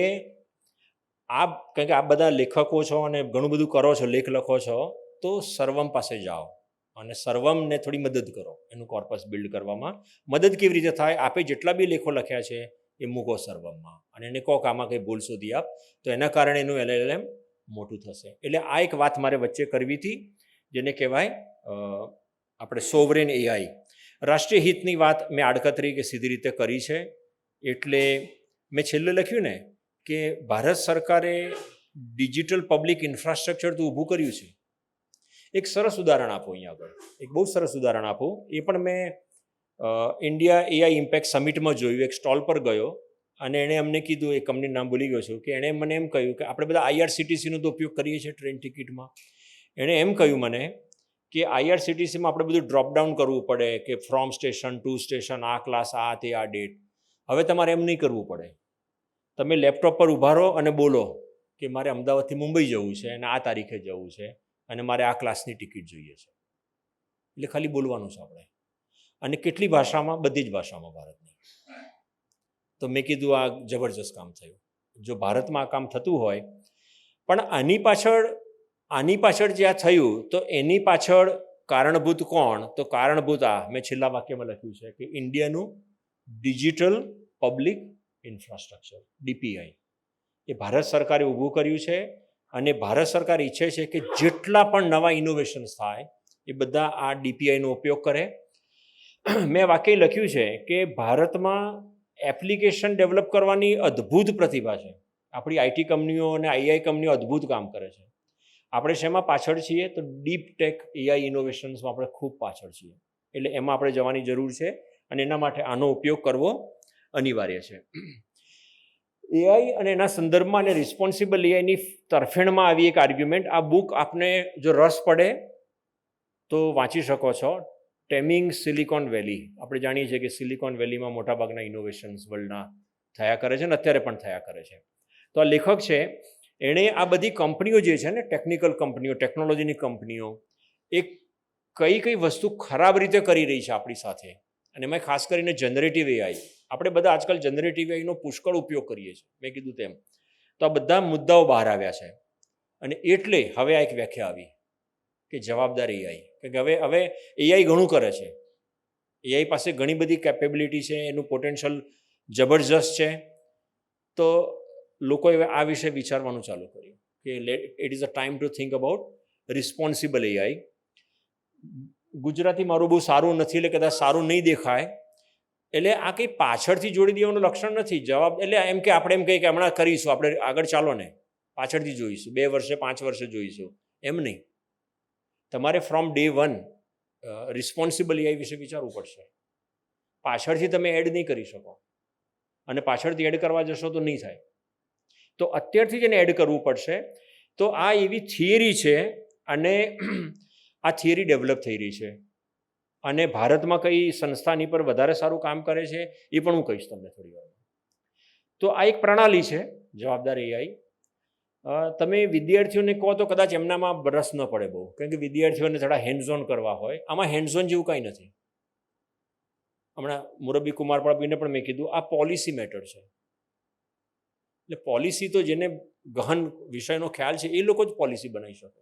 કારણ કે આ બધા લેખકો છો અને ઘણું બધું કરો છો, લેખ લખો છો, તો સર્વમ પાસે જાઓ અને સર્વમને થોડી મદદ કરો એનું કોર્પસ બિલ્ડ કરવામાં. મદદ કેવી રીતે થાય? આપે જેટલા બી લેખો લખ્યા છે એ મૂકો સર્વમમાં અને એને કહો કે આમાં કંઈ ભૂલ શોધી આપ, તો એના કારણે એનું LLM મોટું થશે. એટલે આ એક વાત મારે વચ્ચે કરવી હતી, જેને કહેવાય આપણે સોવરેન AI. રાષ્ટ્રીય હિતની વાત મેં આડકતરી કે સીધી રીતે કરી છે. એટલે મેં છેલ્લે લખ્યું ને કે ભારત સરકારે ડિજિટલ પબ્લિક ઇન્ફ્રાસ્ટ્રક્ચર તો ઊભું કર્યું છે. એક સરસ ઉદાહરણ આપો અહીંયા આગળ, એક બહુ સરસ ઉદાહરણ આપો. એ પણ મેં ઇન્ડિયા AI ઇમ્પેક્ટ સમિટમાં જોયું. એક સ્ટોલ પર ગયો અને એણે અમને કીધું, એ કંપનીનું નામ ભૂલી ગયો છું, કે એણે મને એમ કહ્યું કે આપણે બધા IRCTCનો તો ઉપયોગ કરીએ છીએ ટ્રેન ટિકિટમાં. એણે એમ કહ્યું મને કે IRCTCમાં આપણે બધું ડ્રોપડાઉન કરવું પડે કે ફ્રોમ સ્ટેશન ટુ સ્ટેશન, આ ક્લાસ, આ તે, આ ડેટ. હવે તમારે એમ નહીં કરવું પડે. તમે લેપટોપ પર ઊભા રહો અને બોલો કે મારે અમદાવાદથી મુંબઈ જવું છે અને આ તારીખે જવું છે અને મારે આ ક્લાસની ટિકિટ જોઈએ છે. એટલે ખાલી બોલવાનું છે આપણે. અને કેટલી ભાષામાં? બધી જ ભાષામાં ભારતની. તો મેં કીધું આ જબરજસ્ત કામ થયું. જો ભારતમાં આ કામ થતું હોય, પણ આની પાછળ જે આ થયું તો એની પાછળ કારણભૂત કોણ? તો કારણભૂત આ મેં છેલ્લા વાક્યમાં લખ્યું છે કે ઇન્ડિયાનું ડિજિટલ પબ્લિક ઇન્ફ્રાસ્ટ્રક્ચર, DPI, એ ભારત સરકારે ઊભું કર્યું છે. અને ભારત સરકાર ઈચ્છે છે કે જેટલા પણ નવા ઇનોવેશન્સ થાય એ બધા આ DPIનો ઉપયોગ કરે. મેં વાક્ય લખ્યું છે કે ભારતમાં એપ્લિકેશન ડેવલપ કરવાની અદ્ભુત પ્રતિભા છે. આપણી IT કંપનીઓ અને AI કંપનીઓ અદ્ભુત કામ કરે છે. આપણે શેમાં પાછળ છીએ? તો ડીપ ટેક AI ઇનોવેશન્સમાં આપણે ખૂબ પાછળ છીએ. એટલે એમાં આપણે જવાની જરૂર છે અને એના માટે આનો ઉપયોગ કરવો અનિવાર્ય છે. AI અને એના સંદર્ભમાં અને રિસ્પોન્સિબલ AIની તરફેણમાં આવી એક આર્ગ્યુમેન્ટ. આ બુક આપને જો રસ પડે તો વાંચી શકો છો. ટેમિંગ સિલિકોન વેલી. આપણે જાણીએ છીએ કે સિલિકોન વેલીમાં મોટાભાગના ઇનોવેશન્સ વર્લ્ડના થયા કરે છે અને અત્યારે પણ થયા કરે છે. તો આ લેખક છે, એણે આ બધી કંપનીઓ જે છે ને, ટેકનિકલ કંપનીઓ, ટેકનોલોજીની કંપનીઓ, એ કઈ કઈ વસ્તુ ખરાબ રીતે કરી રહી છે આપણી સાથે. અને એમાં ખાસ કરીને જનરેટિવ AI. આપણે બધા આજકાલ જનરેટિવ AIનો પુષ્કળ ઉપયોગ કરીએ છીએ, મેં કીધું તેમ. તો આ બધા મુદ્દાઓ બહાર આવ્યા છે. અને એટલે હવે આ એક વ્યાખ્યા આવી કે જવાબદાર AI. કે હવે AI ઘણું કરે છે. AI પાસે ઘણી બધી કેપેબિલિટી છે, એનું પોટેન્શિયલ જબરજસ્ત છે. તો લોકોએ આ વિશે વિચારવાનું ચાલુ કર્યું કે it is a time to think about responsible AI. Gujarati મારું બહુ સારું નથી એટલે કદાચ સારું નહીં દેખાય. એટલે આ કંઈ પાછળથી જોડી દેવાનું લક્ષણ નથી. જવાબ એટલે એમ કે આપણે એમ કહીએ કે હમણાં કરીશું, આપણે આગળ ચાલો ને, પાછળથી જોઈશું, 2 વર્ષે 5 વર્ષે જોઈશું, એમ નહીં. તમારે ફ્રોમ ડે 1 રિસ્પોન્સિબલ AI વિશે વિચારવું પડશે. પાછળથી તમે એડ નહીં કરી શકો, અને પાછળથી એડ કરવા જશો તો નહીં થાય. તો અત્યારથી જ એને એડ કરવું પડશે. તો આ એવી થિયરી છે અને આ થિયરી ડેવલપ થઈ રહી છે. અને ભારતમાં કઈ સંસ્થાની પર વધારે સારું કામ કરે છે એ પણ હું કહીશ તમને થોડી વાર. તો આ એક પ્રણાલી છે જવાબદાર એઆઈ. તમે વિદ્યાર્થીઓને કહો તો કદાચ એમનામાં રસ ન પડે બહુ, કારણ કે વિદ્યાર્થીઓને થોડા હેન્ડ્સ ઓન કરવા હોય. આમાં હેન્ડ્સ ઓન જેવું કંઈ નથી. હમણાં મુરબ્બી કુમાર પાળવીને પણ મેં કીધું આ પોલિસી મેટર છે. એટલે પોલિસી તો જેને ગહન વિષયનો ખ્યાલ છે એ લોકો જ પોલિસી બનાવી શકે.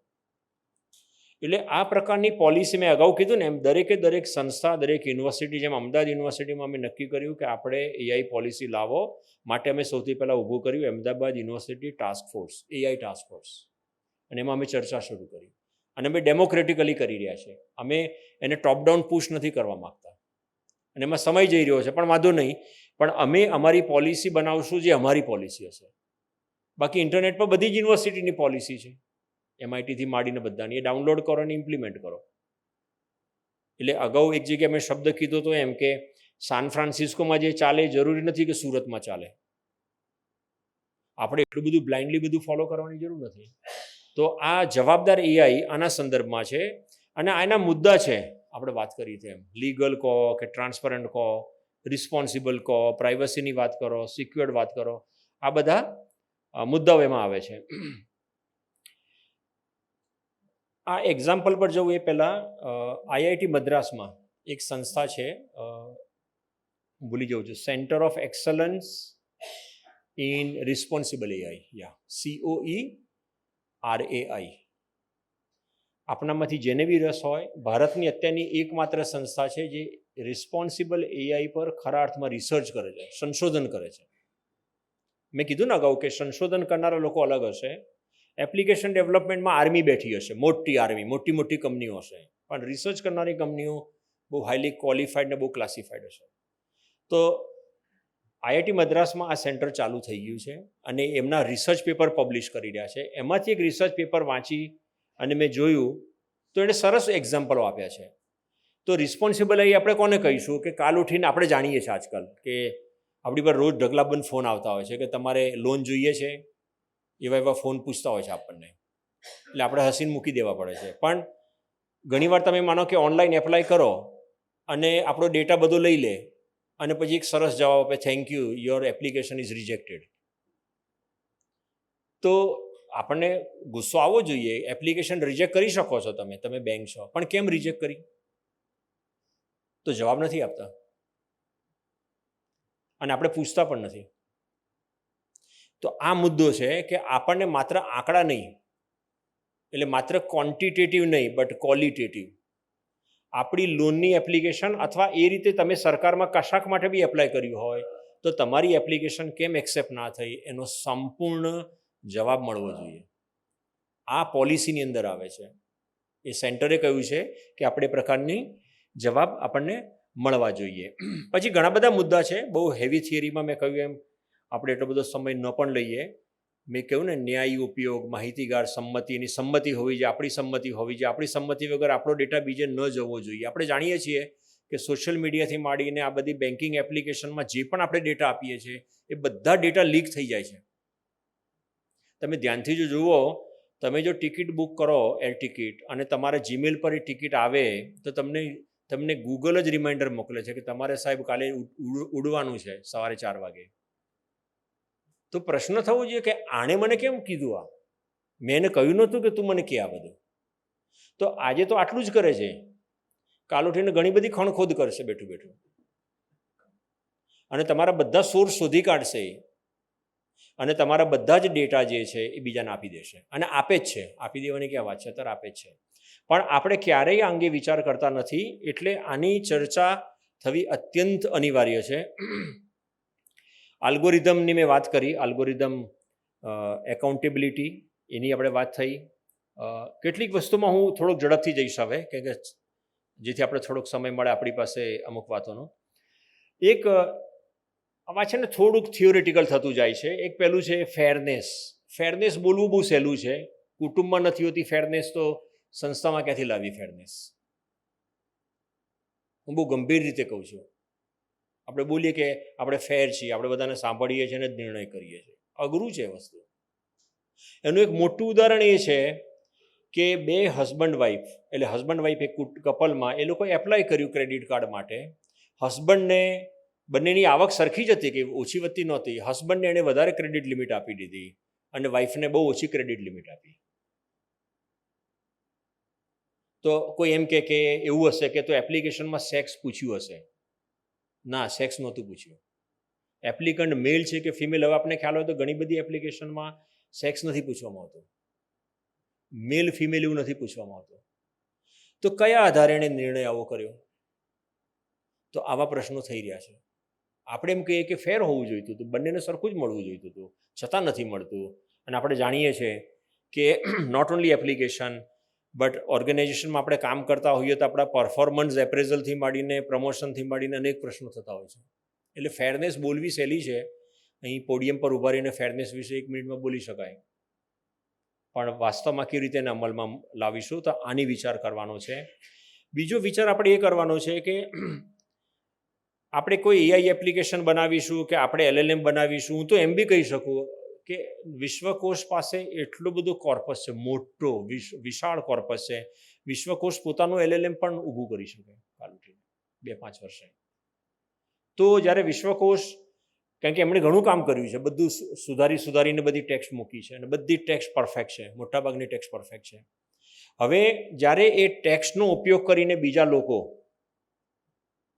એટલે આ પ્રકારની પોલિસી મેં અગાઉ કીધું ને એમ દરેક સંસ્થા, દરેક યુનિવર્સિટી, જેમ અમદાવાદ યુનિવર્સિટીમાં અમે નક્કી કર્યું કે આપણે એઆઈ પોલિસી લાવો, માટે અમે સૌથી પહેલાં ઊભું કર્યું Ahmedabad university task force, AI task force. અને એમાં અમે ચર્ચા શરૂ કરી અને અમે ડેમોક્રેટિકલી કરી રહ્યા છીએ. અમે એને ટોપ ડાઉન પુશ નથી કરવા માગતા અને એમાં સમય જઈ રહ્યો છે, પણ વાંધો નહીં. પણ અમે અમારી પોલિસી બનાવશું જે અમારી પોલિસી હશે. બાકી ઇન્ટરનેટ પર બધી જ યુનિવર્સિટીની પોલિસી છે, MITથી માંડીને બધાની. એ ડાઉનલોડ કરો અને ઇમ્પ્લિમેન્ટ કરો. એટલે અગાઉ એક જગ્યાએ મેં શબ્દ કીધો હતો એમ કે સાન ફ્રાન્સિસ્કોમાં જે ચાલે જરૂરી નથી કે સુરતમાં ચાલે. આપણે એટલું બધું બ્લાઇન્ડલી બધું ફોલો કરવાની જરૂર નથી. તો આ જવાબદાર એઆઈ આના સંદર્ભમાં છે અને આના મુદ્દા છે. આપણે વાત કરી તેમ લીગલ કહો કે ટ્રાન્સપરન્ટ કહો, રિસ્પોન્સિબલ કહો, પ્રાઇવસીની વાત કરો, સિક્યોર્ડ વાત કરો, આ બધા મુદ્દાઓ એમાં આવે છે. આ એક્ઝામ્પલ પર જવું એ પહેલાં આઈઆઈટી મદ્રાસમાં એક સંસ્થા છે, ભૂલી જવું છું, centre of excellence in responsible AI, COERAI. આપણામાંથી જેને બી રસ હોય, ભારતની અત્યારની એકમાત્ર સંસ્થા છે જે રિસ્પોન્સિબલ એઆઈ પર ખરા અર્થમાં રિસર્ચ કરે છે, સંશોધન કરે છે. મેં કીધું ને અગાઉ કે સંશોધન કરનારા લોકો અલગ હશે. એપ્લિકેશન ડેવલપમેન્ટમાં આર્મી બેઠી હશે, મોટી આર્મી, મોટી કંપનીઓ હશે, પણ રિસર્ચ કરનારી કંપનીઓ બહુ હાઈલી ક્વોલિફાઈડ ને બહુ ક્લાસિફાઈડ હશે. તો આઈઆઈટી મદ્રાસમાં આ સેન્ટર ચાલુ થઈ ગયું છે અને એમના રિસર્ચ પેપર પબ્લિશ કરી રહ્યા છે. એમાંથી એક રિસર્ચ પેપર વાંચી અને મેં જોયું તો એણે સરસ એક્ઝામ્પલો આપ્યા છે. તો રિસ્પોન્સિબલ એ આપણે કોને કહીશું કે કાલ ઉઠીને આપણે જાણીએ છીએ આજકાલ કે આપણી પર રોજ ઢગલાબંધ ફોન આવતા હોય છે કે તમારે લોન જોઈએ છે, એવા ફોન પૂછતા હોય છે આપણને. એટલે આપણે હસીને મૂકી દેવા પડે છે. પણ ઘણીવાર તમે માનો કે ઓનલાઈન એપ્લાય કરો અને આપણો ડેટા બધો લઈ લે અને પછી એક સરસ જવાબ આપે, thank you, your application is rejected. તો આપણને ગુસ્સો આવવો જોઈએ. એપ્લિકેશન રિજેક્ટ કરી શકો છો તમે બેંક છો, પણ કેમ રિજેક્ટ કરી? તો જવાબ નથી આપતા અને આપણે પૂછતા પણ નથી. તો આ મુદ્દો છે કે આપણને માત્ર આંકડા નહીં, એટલે માત્ર ક્વોન્ટિટેટિવ નહીં બટ ક્વોલિટેટિવ. આપણી લોનની એપ્લિકેશન અથવા એ રીતે તમે સરકારમાં કશાક માટે બી એપ્લાય કર્યું હોય તો તમારી એપ્લિકેશન કેમ એક્સેપ્ટ ના થઈ એનો સંપૂર્ણ જવાબ મળવો જોઈએ. આ પોલિસીની અંદર આવે છે. એ સેન્ટરે કહ્યું છે કે આપણે પ્રકારની જવાબ આપણને મળવા જોઈએ. પછી ઘણા બધા મુદ્દા છે. બહુ હેવી થિયરીમાં મેં કહ્યું એમ આપણે એટલો બધો સમય ન પણ લઈએ. મેં કહ્યું ને, ન્યાયી ઉપયોગ, માહિતીગાર સંમતિ, એની સંમતિ હોવી જોઈએ, આપણી સંમતિ હોવી જોઈએ. આપણી સંમતિ વગર આપણો ડેટા બીજે ન જવો જોઈએ. આપણે જાણીએ છીએ કે સોશિયલ મીડિયાથી માંડીને આ બધી બેન્કિંગ એપ્લિકેશનમાં જે પણ આપણે ડેટા આપીએ છીએ એ બધા ડેટા લીક થઈ જાય છે. તમે ધ્યાનથી જો જુઓ, તમે જો ટિકિટ બુક કરો, એર ટિકિટ, અને તમારા જીમેલ પર એ ટિકિટ આવે તો તમને ગૂગલ જ રિમાઇન્ડર મોકલે છે કે તમારે સાહેબ કાલે ઉડવાનું છે સવારે 4 વાગે. તો પ્રશ્ન થવો જોઈએ કે આણે મને કેમ કીધું? આ મેં એને કહ્યું નહોતું કે તું મને કે આ બધું. તો આજે તો આટલું જ કરે છે, કાલ ઉઠીને ઘણી બધી ખણખોદ કરશે બેઠું અને તમારા બધા સોર્સ શોધી કાઢશે અને તમારા બધા જ ડેટા જે છે એ બીજાને આપી દેશે અને આપે જ છે. આપી દેવાની ક્યાં વાત છે, અત્યારે આપે જ છે. પણ આપણે ક્યારેય આ અંગે વિચાર કરતા નથી. એટલે આની ચર્ચા થવી અત્યંત અનિવાર્ય છે. આલ્ગોરિધમની મેં વાત કરી, આલ્ગોરિધમ એકાઉન્ટેબિલિટી એની આપણે વાત થઈ. કેટલીક વસ્તુમાં હું થોડોક ઝડપથી જઈશ હવે, કે જેથી આપણે થોડોક સમય મળે આપણી પાસે અમુક વાતોનો. એક આમાં છે ને થોડુંક થિયોરિટિકલ થતું જાય છે. એક પહેલું છે ફેરનેસ. ફેરનેસ બોલવું બહુ સહેલું છે. કુટુંબમાં નથી હોતી ફેરનેસ, તો સંસ્થામાં ક્યાંથી લાવી ફેરનેસ? હું બહુ ગંભીર રીતે કહું છું. આપણે બોલીએ કે આપણે ફેર છીએ, આપણે બધાને સાંભળીએ છીએ અને જ નિર્ણય કરીએ છીએ. અઘરું છે વસ્તુ. એનું એક મોટું ઉદાહરણ એ છે કે બે હસબન્ડ વાઈફ, એટલે હસબન્ડ વાઈફ એક કપલમાં એ લોકોએ એપ્લાય કર્યું ક્રેડિટ કાર્ડ માટે. હસબન્ડને બંનેની આવક સરખી જ હતી, કે ઓછી વધતી નહોતી. હસબન્ડને એણે વધારે ક્રેડિટ લિમિટ આપી દીધી અને વાઈફને બહુ ઓછી ક્રેડિટ લિમિટ આપી. તો કોઈ એમ કે એવું હશે કે તો એપ્લિકેશનમાં સેક્સ પૂછ્યું હશે. ના, સેક્સ નહોતું પૂછ્યું. એપ્લિકન્ટ મેલ છે કે ફિમેલ, હવે આપણે ખ્યાલ હોય તો ઘણી બધી એપ્લિકેશનમાં સેક્સ નથી પૂછવામાં આવતું, મેલ ફિમેલ એવું નથી પૂછવામાં આવતું. તો કયા આધારે એણે નિર્ણય આવો કર્યો? તો આવા પ્રશ્નો થઈ રહ્યા છે. આપણે એમ કહીએ કે ફેર હોવું જોઈતું હતું, બંનેને સરખું જ મળવું જોઈતું હતું, છતાં નથી મળતું. અને આપણે જાણીએ છીએ કે નોટ ઓન્લી એપ્લિકેશન બટ ઓર્ગેનાઇઝેશનમાં આપણે કામ કરતા હોઈએ તો આપણા પરફોર્મન્સ એપ્રેઝલથી માંડીને પ્રમોશનથી માંડીને અનેક પ્રશ્નો થતા હોય છે. એટલે ફેરનેસ બોલવી સહેલી છે, અહીં પોડિયમ પર ઊભા રહીને ફેરનેસ વિશે 1 મિનિટમાં બોલી શકાય, પણ વાસ્તવમાં કેવી રીતે એને અમલમાં લાવીશું તો આની વિચાર કરવાનો છે. બીજો વિચાર આપણે એ કરવાનો છે કે આપણે કોઈ એઆઈ એપ્લિકેશન બનાવીશું કે આપણે LLM બનાવીશું. હું તો એમ બી કહી શકું કે વિશ્વકોશ પાસે એટલો બધો કોર્પસ છે, મોટો વિશાળ કોર્પસ છે. વિશ્વકોશ પોતાનું LLM પણ ઊભું કરી શકે કાલ ઉઠીને 2-5 વર્ષે. તો જ્યારે વિશ્વકોશ, કારણ કે એમણે ઘણું કામ કર્યું છે, બધું સુધારીને બધી ટેક્સ્ટ મૂકી છે અને બધી ટેક્સ્ટ પરફેક્ટ છે, મોટાભાગની ટેક્સ્ટ પરફેક્ટ છે. હવે જ્યારે એ ટેક્સ્ટનો ઉપયોગ કરીને બીજા લોકો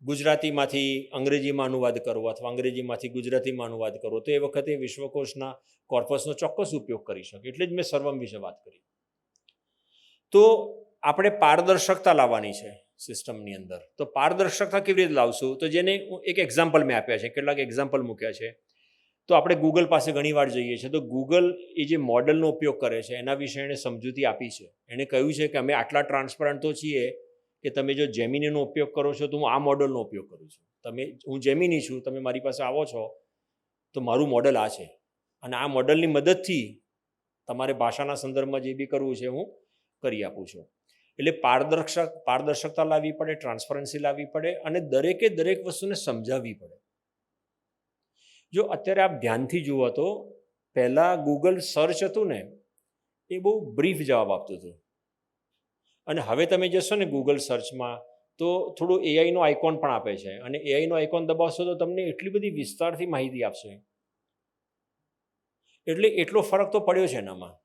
ગુજરાતીમાંથી અંગ્રેજીમાં અનુવાદ કરો અથવા અંગ્રેજીમાંથી ગુજરાતીમાં અનુવાદ કરો, તો એ વખતે વિશ્વકોશના કોર્પસનો ચોક્કસ ઉપયોગ કરી શકે. એટલે જ મેં સર્વમ વિશે વાત કરી. તો આપણે પારદર્શકતા લાવવાની છે સિસ્ટમની અંદર. તો પારદર્શકતા કેવી રીતે લાવશું? તો જેને એક એક્ઝામ્પલ મેં આપ્યા છે, કેટલાક એક્ઝામ્પલ મૂક્યા છે. તો આપણે ગૂગલ પાસે ઘણીવાર જઈએ છીએ, તો ગૂગલ એ જે મોડલનો ઉપયોગ કરે છે એના વિશે એણે સમજૂતી આપી છે. એણે કહ્યું છે કે અમે આટલા ટ્રાન્સપરન્ટ તો છીએ કે તમે જો જેમિનીનો ઉપયોગ કરો છો તો હું આ મોડલનો ઉપયોગ કરું છું. હું જેમિની છું, તમે મારી પાસે આવો છો તો મારું મોડલ આ છે અને આ મોડલની મદદથી તમારે ભાષાના સંદર્ભમાં જે બી કરવું છે હું કરી આપું છું. એટલે પારદર્શકતા લાવવી પડે, ટ્રાન્સપરન્સી લાવવી પડે અને દરેકે દરેક વસ્તુને સમજાવવી પડે. જો અત્યારે આપ ધ્યાનથી જુઓ તો પહેલાં ગૂગલ સર્ચ હતું ને એ બહુ બ્રીફ જવાબ આપતું હતું, અને હવે તમે જશો ને ગૂગલ સર્ચમાં તો થોડું એઆઈનો આઇકોન પણ આપે છે, અને એઆઈનો આઇકોન દબાવશો તો તમને એટલી બધી વિસ્તારથી માહિતી આપશે. એટલે એટલો ફરક તો પડ્યો છે એનામાં.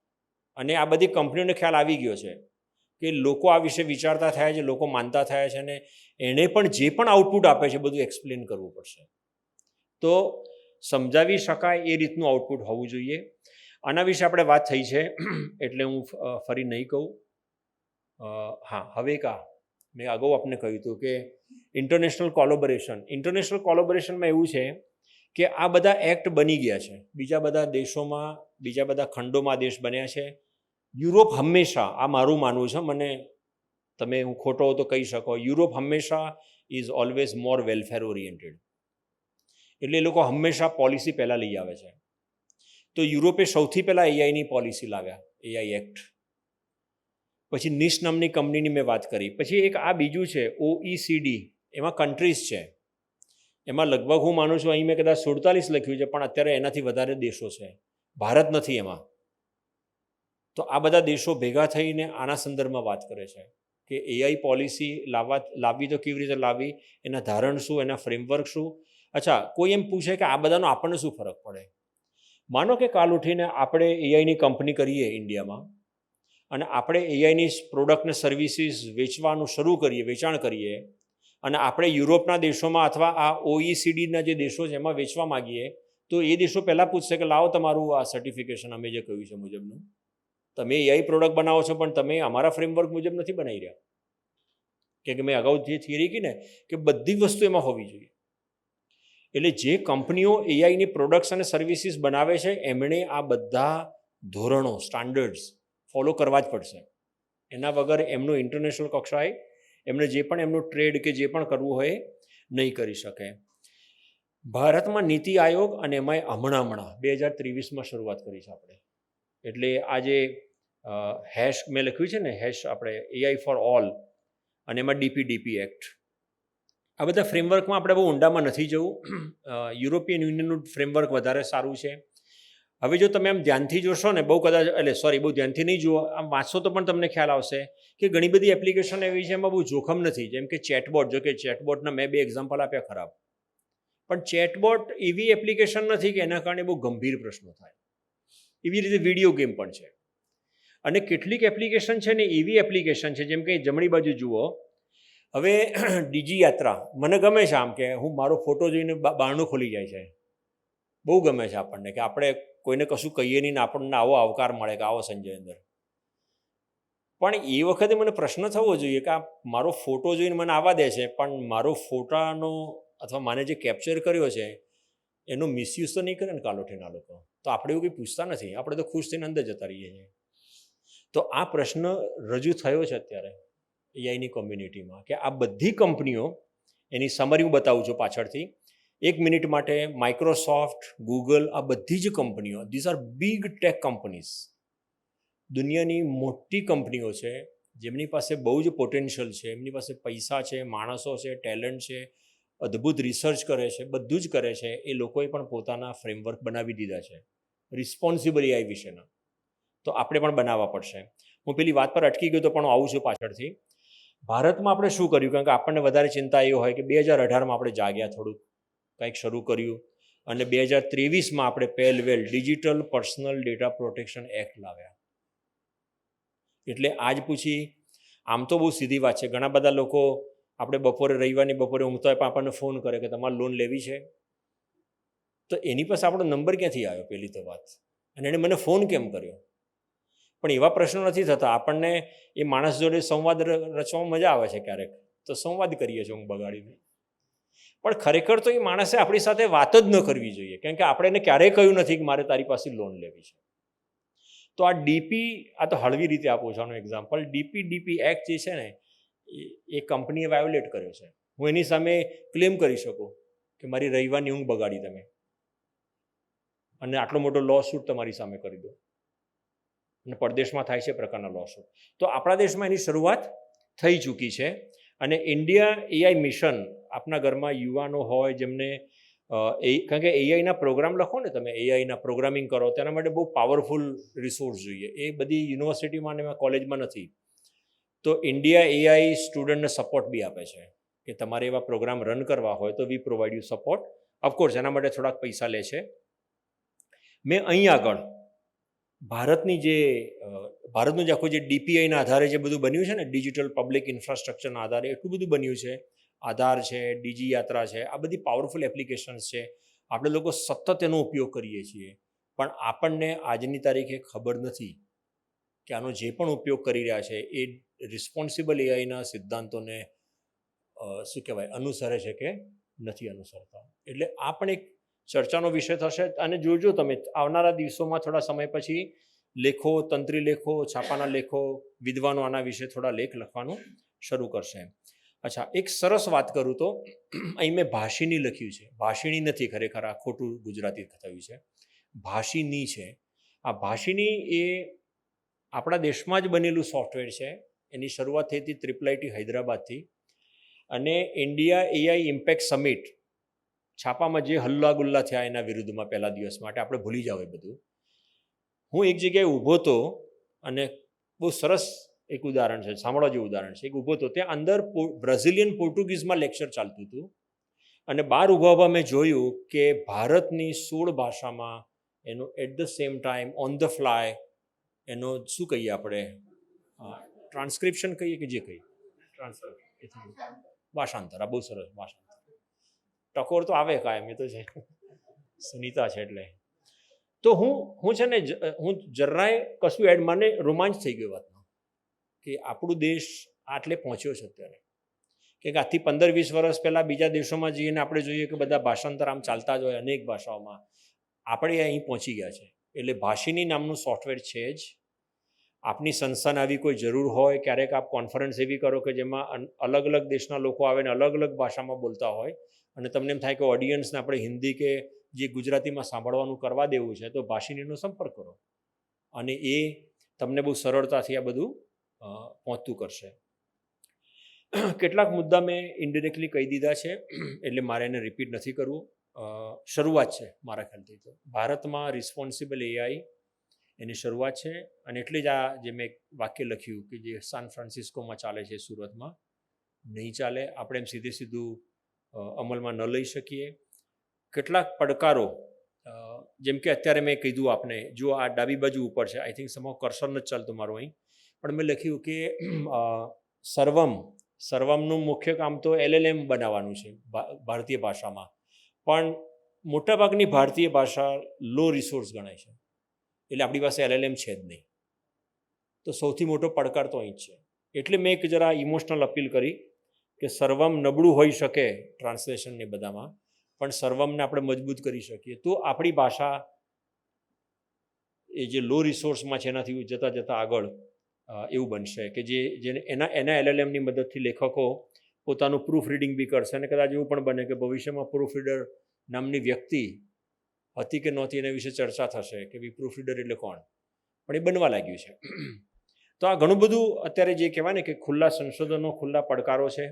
અને આ બધી કંપનીઓને ખ્યાલ આવી ગયો છે કે લોકો આ વિશે વિચારતા થયા છે, લોકો માનતા થયા છે, અને એણે પણ જે પણ આઉટપુટ આપે છે બધું એક્સપ્લેન કરવું પડશે. તો સમજાવી શકાય એ રીતનું આઉટપુટ હોવું જોઈએ. આના વિશે આપણે વાત થઈ છે એટલે હું ફરી નહીં કહું. હા, હવે મેં અગાઉ આપને કહ્યું હતું કે ઇન્ટરનેશનલ કોલોબરેશનમાં એવું છે કે આ બધા એક્ટ બની ગયા છે બીજા બધા દેશોમાં, બીજા બધા ખંડોમાં દેશ બન્યા છે. યુરોપ હંમેશા, આ મારું માનવું છે, મને તમે હું ખોટો હો તો કહી શકો, યુરોપ હંમેશા is always more welfare oriented. એટલે એ લોકો હંમેશા પોલિસી પહેલાં લઈ આવે છે. તો યુરોપે સૌથી પહેલાં એઆઈની પોલિસી લાવ્યા, એઆઈ એક્ટ. પછી નિશ નામની કંપનીની મેં વાત કરી. પછી એક આ બીજું છે OECD, એમાં કન્ટ્રીઝ છે. એમાં લગભગ હું માનું છું અહીં મેં કદાચ 47 લખ્યું છે, પણ અત્યારે એનાથી વધારે દેશો છે. ભારત નથી એમાં. તો આ બધા દેશો ભેગા થઈને આના સંદર્ભમાં વાત કરે છે કે એઆઈ પોલિસી લાવવી તો કેવી રીતે લાવવી, એના ધારણ શું, એના ફ્રેમવર્ક શું. અચ્છા, કોઈ એમ પૂછે કે આ બધાનો આપણને શું ફરક પડે? માનો કે કાલ ઉઠીને આપણે એઆઈની કંપની કરીએ ઇન્ડિયામાં અને આપણે એઆઈની પ્રોડક્ટને સર્વિસીસ વેચવાનું શરૂ કરીએ, વેચાણ કરીએ, અને આપણે યુરોપના દેશોમાં અથવા આ OECDના જે દેશો છે એમાં વેચવા માગીએ, તો એ દેશો પહેલાં પૂછશે કે લાવો તમારું આ સર્ટિફિકેશન અમે જે કહ્યું છે મુજબનું. તમે એઆઈ પ્રોડક્ટ બનાવો છો પણ તમે અમારા ફ્રેમવર્ક મુજબ નથી બનાવી રહ્યા. કે મેં અગાઉ જે થિયરી કી ને કે બધી વસ્તુ એમાં હોવી જોઈએ. એટલે જે કંપનીઓ એઆઈની પ્રોડક્ટ્સ અને સર્વિસીસ બનાવે છે એમણે આ બધા ધોરણો, સ્ટાન્ડર્ડ્સ ફોલો કરવા જ પડશે. એના વગર એમનું ઇન્ટરનેશનલ કક્ષાએ એમને જે પણ એમનું ટ્રેડ કે જે પણ કરવું હોય નહીં કરી શકે. ભારતમાં નીતિ આયોગ અને એમાંય હમણાં 2023માં શરૂઆત કરી છે આપણે. એટલે આ જે હેશ મેં લખ્યું છે ને, હેશ આપણે એઆઈ ફોર ઓલ, અને એમાં ડીપી એક્ટ, આ બધા ફ્રેમવર્કમાં આપણે બહુ ઊંડામાં નથી જવું. યુરોપિયન યુનિયનનું ફ્રેમવર્ક વધારે સારું છે. હવે જો તમે આમ ધ્યાનથી જોશો ને, બહુ કદાચ બહુ ધ્યાનથી નહીં જુઓ, આમ વાંચશો તો પણ તમને ખ્યાલ આવશે કે ઘણી બધી એપ્લિકેશન એવી છે એમાં બહુ જોખમ નથી. જેમ કે ચેટબોટ, જો કે ચેટબોટના મેં 2 એક્ઝામ્પલ આપ્યા ખરાબ, પણ ચેટબોટ એવી એપ્લિકેશન નથી કે એના કારણે બહુ ગંભીર પ્રશ્નો થાય. એવી રીતે વિડીયો ગેમ પણ છે. અને કેટલીક એપ્લિકેશન છે ને એવી એપ્લિકેશન છે, જેમ કે જમણી બાજુ જુઓ, હવે ડીજી યાત્રા મને ગમે છે. આમ કે હું મારો ફોટો જોઈને બારણું ખોલી જાય છે, બહુ ગમે છે આપણને, કે આપણે કોઈને કશું કહીએ નહીં ને આપણને આવો આવકાર મળે કે આવો સંજય અંદર. પણ એ વખતે મને પ્રશ્ન થવો જોઈએ કે આ મારો ફોટો જોઈને મને આવવા દે છે, પણ મારો ફોટાનો અથવા મને જે કેપ્ચર કર્યો છે એનો મિસયુઝ તો નહીં કરે ને કાલોઠીના લોકો? તો આપણે એવું કંઈ પૂછતા નથી, આપણે તો ખુશ થઈને અંદર જતા રહીએ છીએ. તો આ પ્રશ્ન રજૂ થયો છે અત્યારે એઆઈની કોમ્યુનિટીમાં, કે આ બધી કંપનીઓ, એની સમરી હું બતાવું છું પાછળથી 1 મિનિટ માટે. માઇક્રોસોફ્ટ, ગૂગલ, આ બધી જ કંપનીઓ, these are big tech companies, દુનિયાની મોટી કંપનીઓ છે, જેમની પાસે બહુ જ પોટેન્શિયલ છે, એમની પાસે પૈસા છે, માણસો છે, ટેલેન્ટ છે, અદ્ભુત રિસર્ચ કરે છે, બધું જ કરે છે. એ લોકોએ પણ પોતાના ફ્રેમવર્ક બનાવી દીધા છે રિસ્પોન્સિબલ એઆઈ વિશેના. તો આપણે પણ બનાવવા પડશે. હું પેલી વાત પર અટકી ગયો તો પણ હું આવું છું પાછળથી. ભારતમાં આપણે શું કર્યું? કારણ કે આપણને વધારે ચિંતા એ હોય કે 2018માં આપણે જાગ્યા, થોડુંક કંઈક શરૂ કર્યું, અને 2023માં આપણે પહેલવેલ digital personal data protection act લાવ્યા. એટલે આજ પૂછી, આમ તો બહુ સીધી વાત છે. ઘણા બધા લોકો આપણે રવિવારની બપોરે ઊંઘતા હોય પણ આપણને ફોન કરે કે તમારે લોન લેવી છે, તો એની પાસે આપણો નંબર ક્યાંથી આવ્યો? પહેલી તો વાત. અને એણે મને ફોન કેમ કર્યો? પણ એવા પ્રશ્નો નથી થતા. આપણને એ માણસ જોડે સંવાદ રચવામાં મજા આવે છે ક્યારેક, તો સંવાદ કરીએ છીએ ઊંઘ બગાડીને. પણ ખરેખર તો એ માણસે આપણી સાથે વાત જ ન કરવી જોઈએ, કારણ કે આપણે એને ક્યારેય કહ્યું નથી કે મારે તારી પાસે લોન લેવી છે. તો આ ડીપી, આ તો હળવી રીતે આપું છું આનું એક્ઝામ્પલ, ડીપી એક્ટ જે છે ને એ કંપનીએ વાયોલેટ કર્યો છે. હું એની સામે ક્લેમ કરી શકું કે મારી રવિવારની ઊંઘ બગાડી તમે, અને આટલો મોટો લો સૂટ તમારી સામે કરી દો. અને પરદેશમાં થાય છે પ્રકારના લો સૂટ. તો આપણા દેશમાં એની શરૂઆત થઈ ચૂકી છે. અને ઇન્ડિયા એઆઈ મિશન, આપના ઘરમાં યુવાનો હોય જેમને કારણ કે એઆઈના પ્રોગ્રામ લખો ને તમે, એઆઈના પ્રોગ્રામિંગ કરો, તેના માટે બહુ પાવરફુલ રિસોર્સ જોઈએ. એ બધી યુનિવર્સિટીમાં અને કોલેજમાં નથી. તો ઇન્ડિયા એઆઈ સ્ટુડન્ટને સપોર્ટ બી આપે છે કે તમારે એવા પ્રોગ્રામ રન કરવા હોય તો વી પ્રોવાઈડ યુ સપોર્ટ. ઓફકોર્સ એના માટે થોડાક પૈસા લે છે. મેં અહીં આગળ ભારતનું જે આખું જે ડીપીઆઈના આધારે જે બધું બન્યું છે ને, ડિજિટલ પબ્લિક ઇન્ફ્રાસ્ટ્રક્ચરના આધારે એટલું બધું બન્યું છે. આધાર છે, ડીજી યાત્રા છે, આ બધી પાવરફુલ એપ્લિકેશન્સ છે. આપણે લોકો સતત એનો ઉપયોગ કરીએ છીએ, પણ આપણને આજની તારીખે ખબર નથી કે આનો જે પણ ઉપયોગ કરી રહ્યા છે એ રિસ્પોન્સિબલ એઆઈના સિદ્ધાંતોને અનુસરે છે કે નથી અનુસરતા. એટલે આ પણ એક ચર્ચાનો વિષય થશે. અને જોજો તમે આવનારા દિવસોમાં થોડા સમય પછી લેખો, તંત્રી લેખો, છાપાના લેખો, વિદ્વાનો આના વિશે થોડા લેખ લખવાનું શરૂ કરશે. અચ્છા, એક સરસ વાત કરું તો અહીં મેં ભાષિની લખ્યું છે. ભાષિણી નથી, ખરેખર આ ખોટું ગુજરાતી થયું છે, ભાષિની છે. આ ભાષિની એ આપણા દેશમાં જ બનેલું સોફ્ટવેર છે. એની શરૂઆત થઈ હતી IIIT હૈદરાબાદથી. અને ઇન્ડિયા એઆઈ ઇમ્પેક્ટ સમિટ, છાપામાં જે હલ્લા ગુલ્લા થયા એના વિરુદ્ધમાં પહેલા દિવસ માટે, આપણે ભૂલી જાવ એ બધું. હું એક જગ્યાએ ઊભો હતો અને બહુ સરસ એક ઉદાહરણ છે, સાંભળવા જેવું ઉદાહરણ છે. એક ઊભો હતો, ત્યાં અંદર બ્રાઝિલિયન પોર્ટુગીઝમાં લેક્ચર ચાલતું હતું, અને બહાર ઊભા મેં જોયું કે ભારતની 16 ભાષામાં એનો at the same time on the fly એનો શું કહીએ આપણે, ટ્રાન્સક્રિપ્શન કહીએ કે જે કહીએ, ભાષાંતર. આ બહુ સરસ ભાષાંતર. ટકોર તો આવે કાયમ, એ તો છે, સુનીતા છે એટલે. તો હું છે ને, હું જરાય કશું મને રોમાંચ થઈ ગયો વાતનો કે આપણું દેશ આટલે પહોંચ્યો છે અત્યારે. કે આજથી 15-20 વર્ષ પહેલાં બીજા દેશોમાં જઈને આપણે જોઈએ કે બધા ભાષાંતર આમ ચાલતા જ હોય અનેક ભાષાઓમાં. આપણે અહીં પહોંચી ગયા છે. એટલે ભાષિની નામનું સોફ્ટવેર છે જ. આપની સંસ્થાને આવી કોઈ જરૂર હોય, ક્યારેક આપ કોન્ફરન્સ એવી કરો કે જેમાં અલગ અલગ દેશના લોકો આવે ને અલગ અલગ ભાષામાં બોલતા હોય, અને તમને એમ થાય કે ઓડિયન્સને આપણે હિન્દી કે જે ગુજરાતીમાં સાંભળવાનું કરવા દેવું છે, તો ભાષિનીનો સંપર્ક કરો, અને એ તમને બહુ સરળતાથી આ બધું પહોંચતું કરશે. કેટલાક મુદ્દા મેં ઇન્ડિરેક્ટલી કહી દીધા છે, એટલે મારે એને રિપીટ નથી કરવું. શરૂઆત છે મારા ખ્યાલથી. તો ભારતમાં રિસ્પોન્સિબલ એઆઈ એની શરૂઆત છે, અને એટલે જ આ જે મેં એક વાક્ય લખ્યું કે જે સાન ફ્રાન્સિસ્કોમાં ચાલે છે, સુરતમાં નહીં ચાલે. આપણે એમ સીધું અમલમાં ન લઈ શકીએ. કેટલાક પડકારો, જેમ કે અત્યારે મેં કીધું આપને, જો આ ડાબી બાજુ ઉપર છે, આઈ થિંક સમો કર્સર નથી ચાલતું મારું અહીં, પણ મેં લખ્યું કે સર્વમનું મુખ્ય કામ તો LLM બનાવવાનું છે ભારતીય ભાષામાં, પણ મોટાભાગની ભારતીય ભાષા લો રિસોર્સ ગણાય છે, એટલે આપણી પાસે LLM છે જ નહીં. તો સૌથી મોટો પડકાર તો અહીં જ છે. એટલે મેં એક જરા ઇમોશનલ અપીલ કરી કે સર્વમ નબળું હોઈ શકે ટ્રાન્સલેશનને બધામાં, પણ સર્વમને આપણે મજબૂત કરી શકીએ તો આપણી ભાષા એ જે લો રિસોર્સમાં છે એનાથી જતાં આગળ એવું બનશે કે જેને એના LLMની મદદથી લેખકો પોતાનું પ્રૂફ રીડિંગ બી કરશે, અને કદાચ એવું પણ બને કે ભવિષ્યમાં પ્રૂફ રીડર નામની વ્યક્તિ હતી કે નહોતી એના વિશે ચર્ચા થશે કે ભાઈ પ્રૂફ રીડર એટલે કોણ, પણ એ બનવા લાગ્યું છે. તો આ ઘણું બધું અત્યારે જે કહેવાય ને કે ખુલ્લા સંશોધનો, ખુલ્લા પડકારો છે,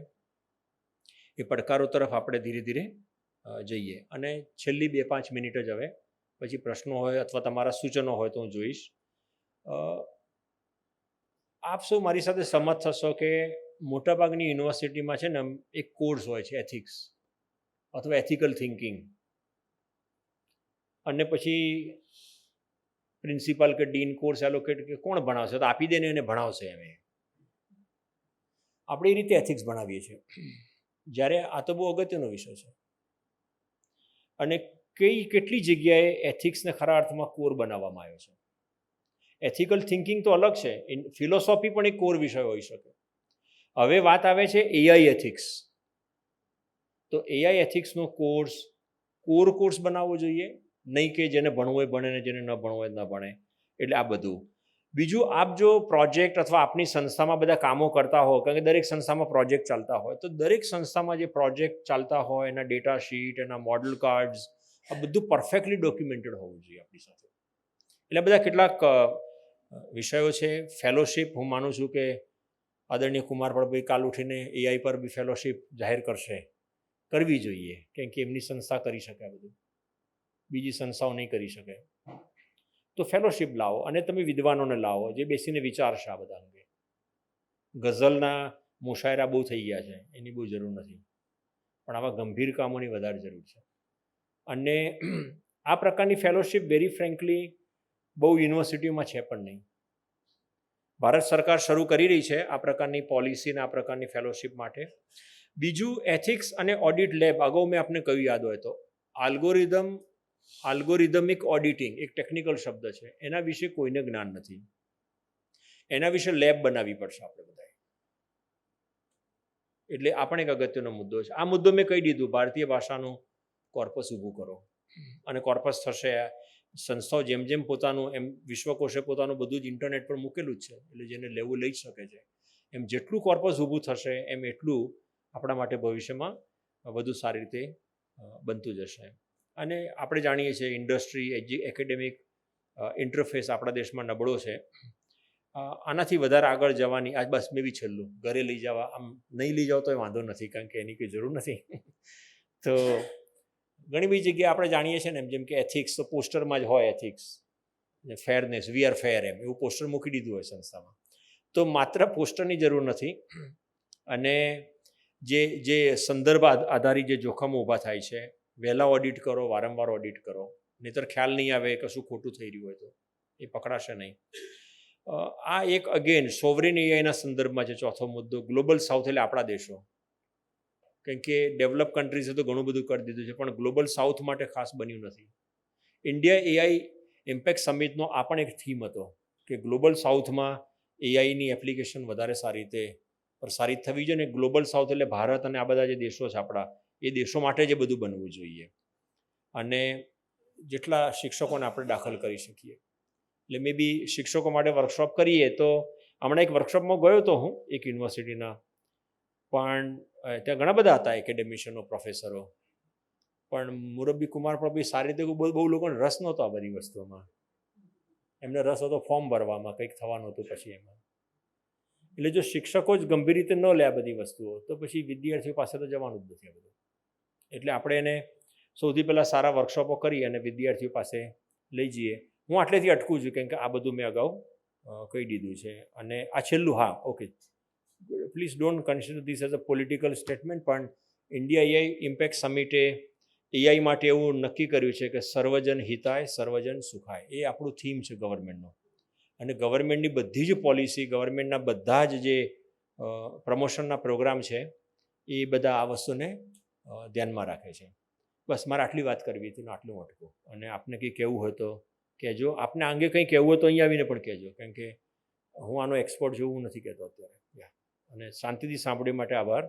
એ પડકારો તરફ આપણે ધીરે ધીરે જઈએ. અને છેલ્લી 2-5 મિનિટ જ હવે, પછી પ્રશ્નો હોય અથવા તમારા સૂચનો હોય તો હું જોઈશ. આપ સૌ મારી સાથે સહમત થશો કે મોટાભાગની યુનિવર્સિટીમાં છે ને એક કોર્સ હોય છે એથિક્સ અથવા એથિકલ થિંકિંગ, અને પછી પ્રિન્સિપાલ કે ડીન કોર્સ એલોકેટ કે કોણ ભણાવશે, તો આપી દે ને એને ભણાવશે. આપણે એ રીતે એથિક્સ ભણાવીએ છીએ, જ્યારે આ તો બહુ અગત્યનો વિષય છે. અને કેટલી જગ્યાએ એથિક્સને ખરા અર્થમાં કોર બનાવવામાં આવ્યો છે. એથિકલ થિંકિંગ તો અલગ છે, ફિલોસોફી પણ એક કોર વિષય હોઈ શકે. હવે વાત આવે છે AI એથિક્સ. તો AI એથિક્સનો કોર્સ બનાવવો જોઈએ, નહીં કે જેને ભણવું હોય ભણે ને જેને ન ભણવું હોય ન ભણે. એટલે આ બધું. બીજું, આપ જો પ્રોજેક્ટ અથવા આપની સંસ્થામાં બધા કામો કરતા હો, કારણ કે દરેક સંસ્થામાં પ્રોજેક્ટ ચાલતા હોય, તો દરેક સંસ્થામાં જે પ્રોજેક્ટ ચાલતા હોય એના ડેટા શીટ, એના મોડલ કાર્ડ્સ, આ બધું પરફેક્ટલી ડોક્યુમેન્ટેડ હોવું જોઈએ આપણી સાથે. એટલે બધા કેટલાક વિષયો છે. ફેલોશિપ, હું માનું છું કે આદરણીય કુમાર ભાઈ કાલ ઉઠીને AI પર બી ફેલોશિપ જાહેર કરશે, કરવી જોઈએ, કેમ કે એમની સંસ્થા કરી શકે આ બધું, બીજી સંસ્થાઓ નહીં કરી શકે. તો ફેલોશિપ લાવો, અને તમે વિદ્વાનોને લાવો જે બેસીને વિચારશે આ બધા અંગે. ગઝલના મુશાયરા બહુ થઈ ગયા છે, એની બહુ જરૂર નથી, પણ આવા ગંભીર કામોની વધારે જરૂર છે. અને આ પ્રકારની ફેલોશિપ વેરી ફ્રેન્કલી બહુ યુનિવર્સિટીઓમાં છે પણ નહીં. ભારત સરકાર શરૂ કરી રહી છે આ પ્રકારની પોલિસી અને આ પ્રકારની ફેલોશિપ માટે. બીજું, એથિક્સ અને ઓડિટ લેબ. અગાઉ મેં આપને કહ્યું, યાદ હોય તો, આલ્ગોરિધમિક ઓડિટિંગ એક ટેકનિકલ શબ્દ છે, એના વિશે કોઈને જ્ઞાન નથી. એના વિશે લેબ બનાવવી પડશે આપણે બધાએ. એટલે આ પણ એક અગત્યનો મુદ્દો છે. આ મુદ્દો મેં કહી દીધું, ભારતીય ભાષાનું કોર્પસ ઊભું કરો, અને કોર્પસ થશે. સંસ્થાઓ જેમ જેમ પોતાનું, એમ વિશ્વકોશે પોતાનું બધું જ ઇન્ટરનેટ પર મૂકેલું જ છે, એટલે જેને લેવું લઈ શકે છે. એમ જેટલું કોર્પસ ઊભું થશે એમ એટલું આપણા માટે ભવિષ્યમાં વધુ સારી રીતે બનતું જશે. અને આપણે જાણીએ છીએ ઇન્ડસ્ટ્રી એકેડેમિક ઇન્ટરફેસ આપણા દેશમાં નબળો છે. આનાથી વધારે આગળ જવાની, આજ બસ મેં બી છેલ્લું, ઘરે લઈ જવા, આમ નહીં લઈ જાઓ તો એ વાંધો નથી, કારણ કે એની કોઈ જરૂર નથી. તો ઘણી બધી જગ્યાએ આપણે જાણીએ છીએ ને, જેમ કે એથિક્સ, તો પોસ્ટરમાં જ હોય એથિક્સ, ફેરનેસ, વી આર ફેર, એમ એવું પોસ્ટર મૂકી દીધું હોય સંસ્થામાં. તો માત્ર પોસ્ટરની જરૂર નથી. અને જે સંદર્ભ આધારિત જે જોખમો ઊભા થાય છે, વહેલા ઓડિટ કરો, વારંવાર ઓડિટ કરો, નહીંતર ખ્યાલ નહીં આવે કશું ખોટું થઈ રહ્યું હોય તો એ પકડાશે નહીં. આ એક અગેન સોવરેન એઆઈના સંદર્ભમાં છે. ચોથો મુદ્દો, ગ્લોબલ સાઉથ એટલે આપણા દેશો. કેમ કે ડેવલપ કન્ટ્રીઝે તો ઘણું બધું કરી દીધું છે, પણ ગ્લોબલ સાઉથ માટે ખાસ બન્યું નથી. ઇન્ડિયા AI ઇમ્પેક્ટ સમિટનો આ પણ એક થીમ હતો કે ગ્લોબલ સાઉથમાં AIની એપ્લિકેશન વધારે સારી રીતે પ્રસારિત થવી જોઈએ, અને ગ્લોબલ સાઉથ એટલે ભારત અને આ બધા જે દેશો છે આપણા, એ દેશો માટે જ બધું બનવું જોઈએ. અને જેટલા શિક્ષકોને આપણે દાખલ કરી શકીએ. એટલે મે બી શિક્ષકો માટે વર્કશોપ કરીએ. તો હમણાં એક વર્કશોપમાં ગયો હતો હું, એક યુનિવર્સિટીના, પણ ત્યાં ઘણા બધા હતા એકેડેમિશિયનો, પ્રોફેસરો, પણ મુરબ્બી કુમાર પર બી સારી રીતે બહુ લોકોને રસ નહોતો આ બધી વસ્તુઓમાં. એમને રસ હતો ફોર્મ ભરવામાં, કંઈક થવાનું હતું પછી એમાં. એટલે જો શિક્ષકો જ ગંભીર રીતે ન લે આ બધી વસ્તુઓ, તો પછી વિદ્યાર્થીઓ પાસે તો જવાનું જ નથી આ બધું. એટલે આપણે એને સૌથી પહેલાં સારા વર્કશોપો કરી અને વિદ્યાર્થીઓ પાસે લઈ જઈએ. હું આટલેથી અટકું છું કેમ કે આ બધું મેં અગાઉ કહી દીધું છે. અને આ છેલ્લું, હા, okay, please don't consider this as a political statement, પણ ઇન્ડિયા એઆઈ ઇમ્પેક્ટ સમિટે એઆઈ માટે એવું નક્કી કર્યું છે કે સર્વજન હિતાય સર્વજન સુખાય. એ આપણું થીમ છે ગવર્મેન્ટનો. અને ગવર્મેન્ટની બધી જ પોલિસી, ગવર્મેન્ટના બધા જ જે પ્રમોશનના પ્રોગ્રામ છે એ બધા આ વસ્તુને ધ્યાનમાં રાખે છે. બસ મારે આટલી વાત કરવી હતી ને આટલું અટકું. અને આપને કંઈ કહેવું હોય તો કહેજો. આપને અંગે કંઈ કહેવું હોય તો અહીં આવીને પણ કહેજો, કારણ કે હું આનો એક્સપર્ટ જેવું નથી કહેતો અત્યારે. અને શાંતિથી સાંભળવા માટે આભાર.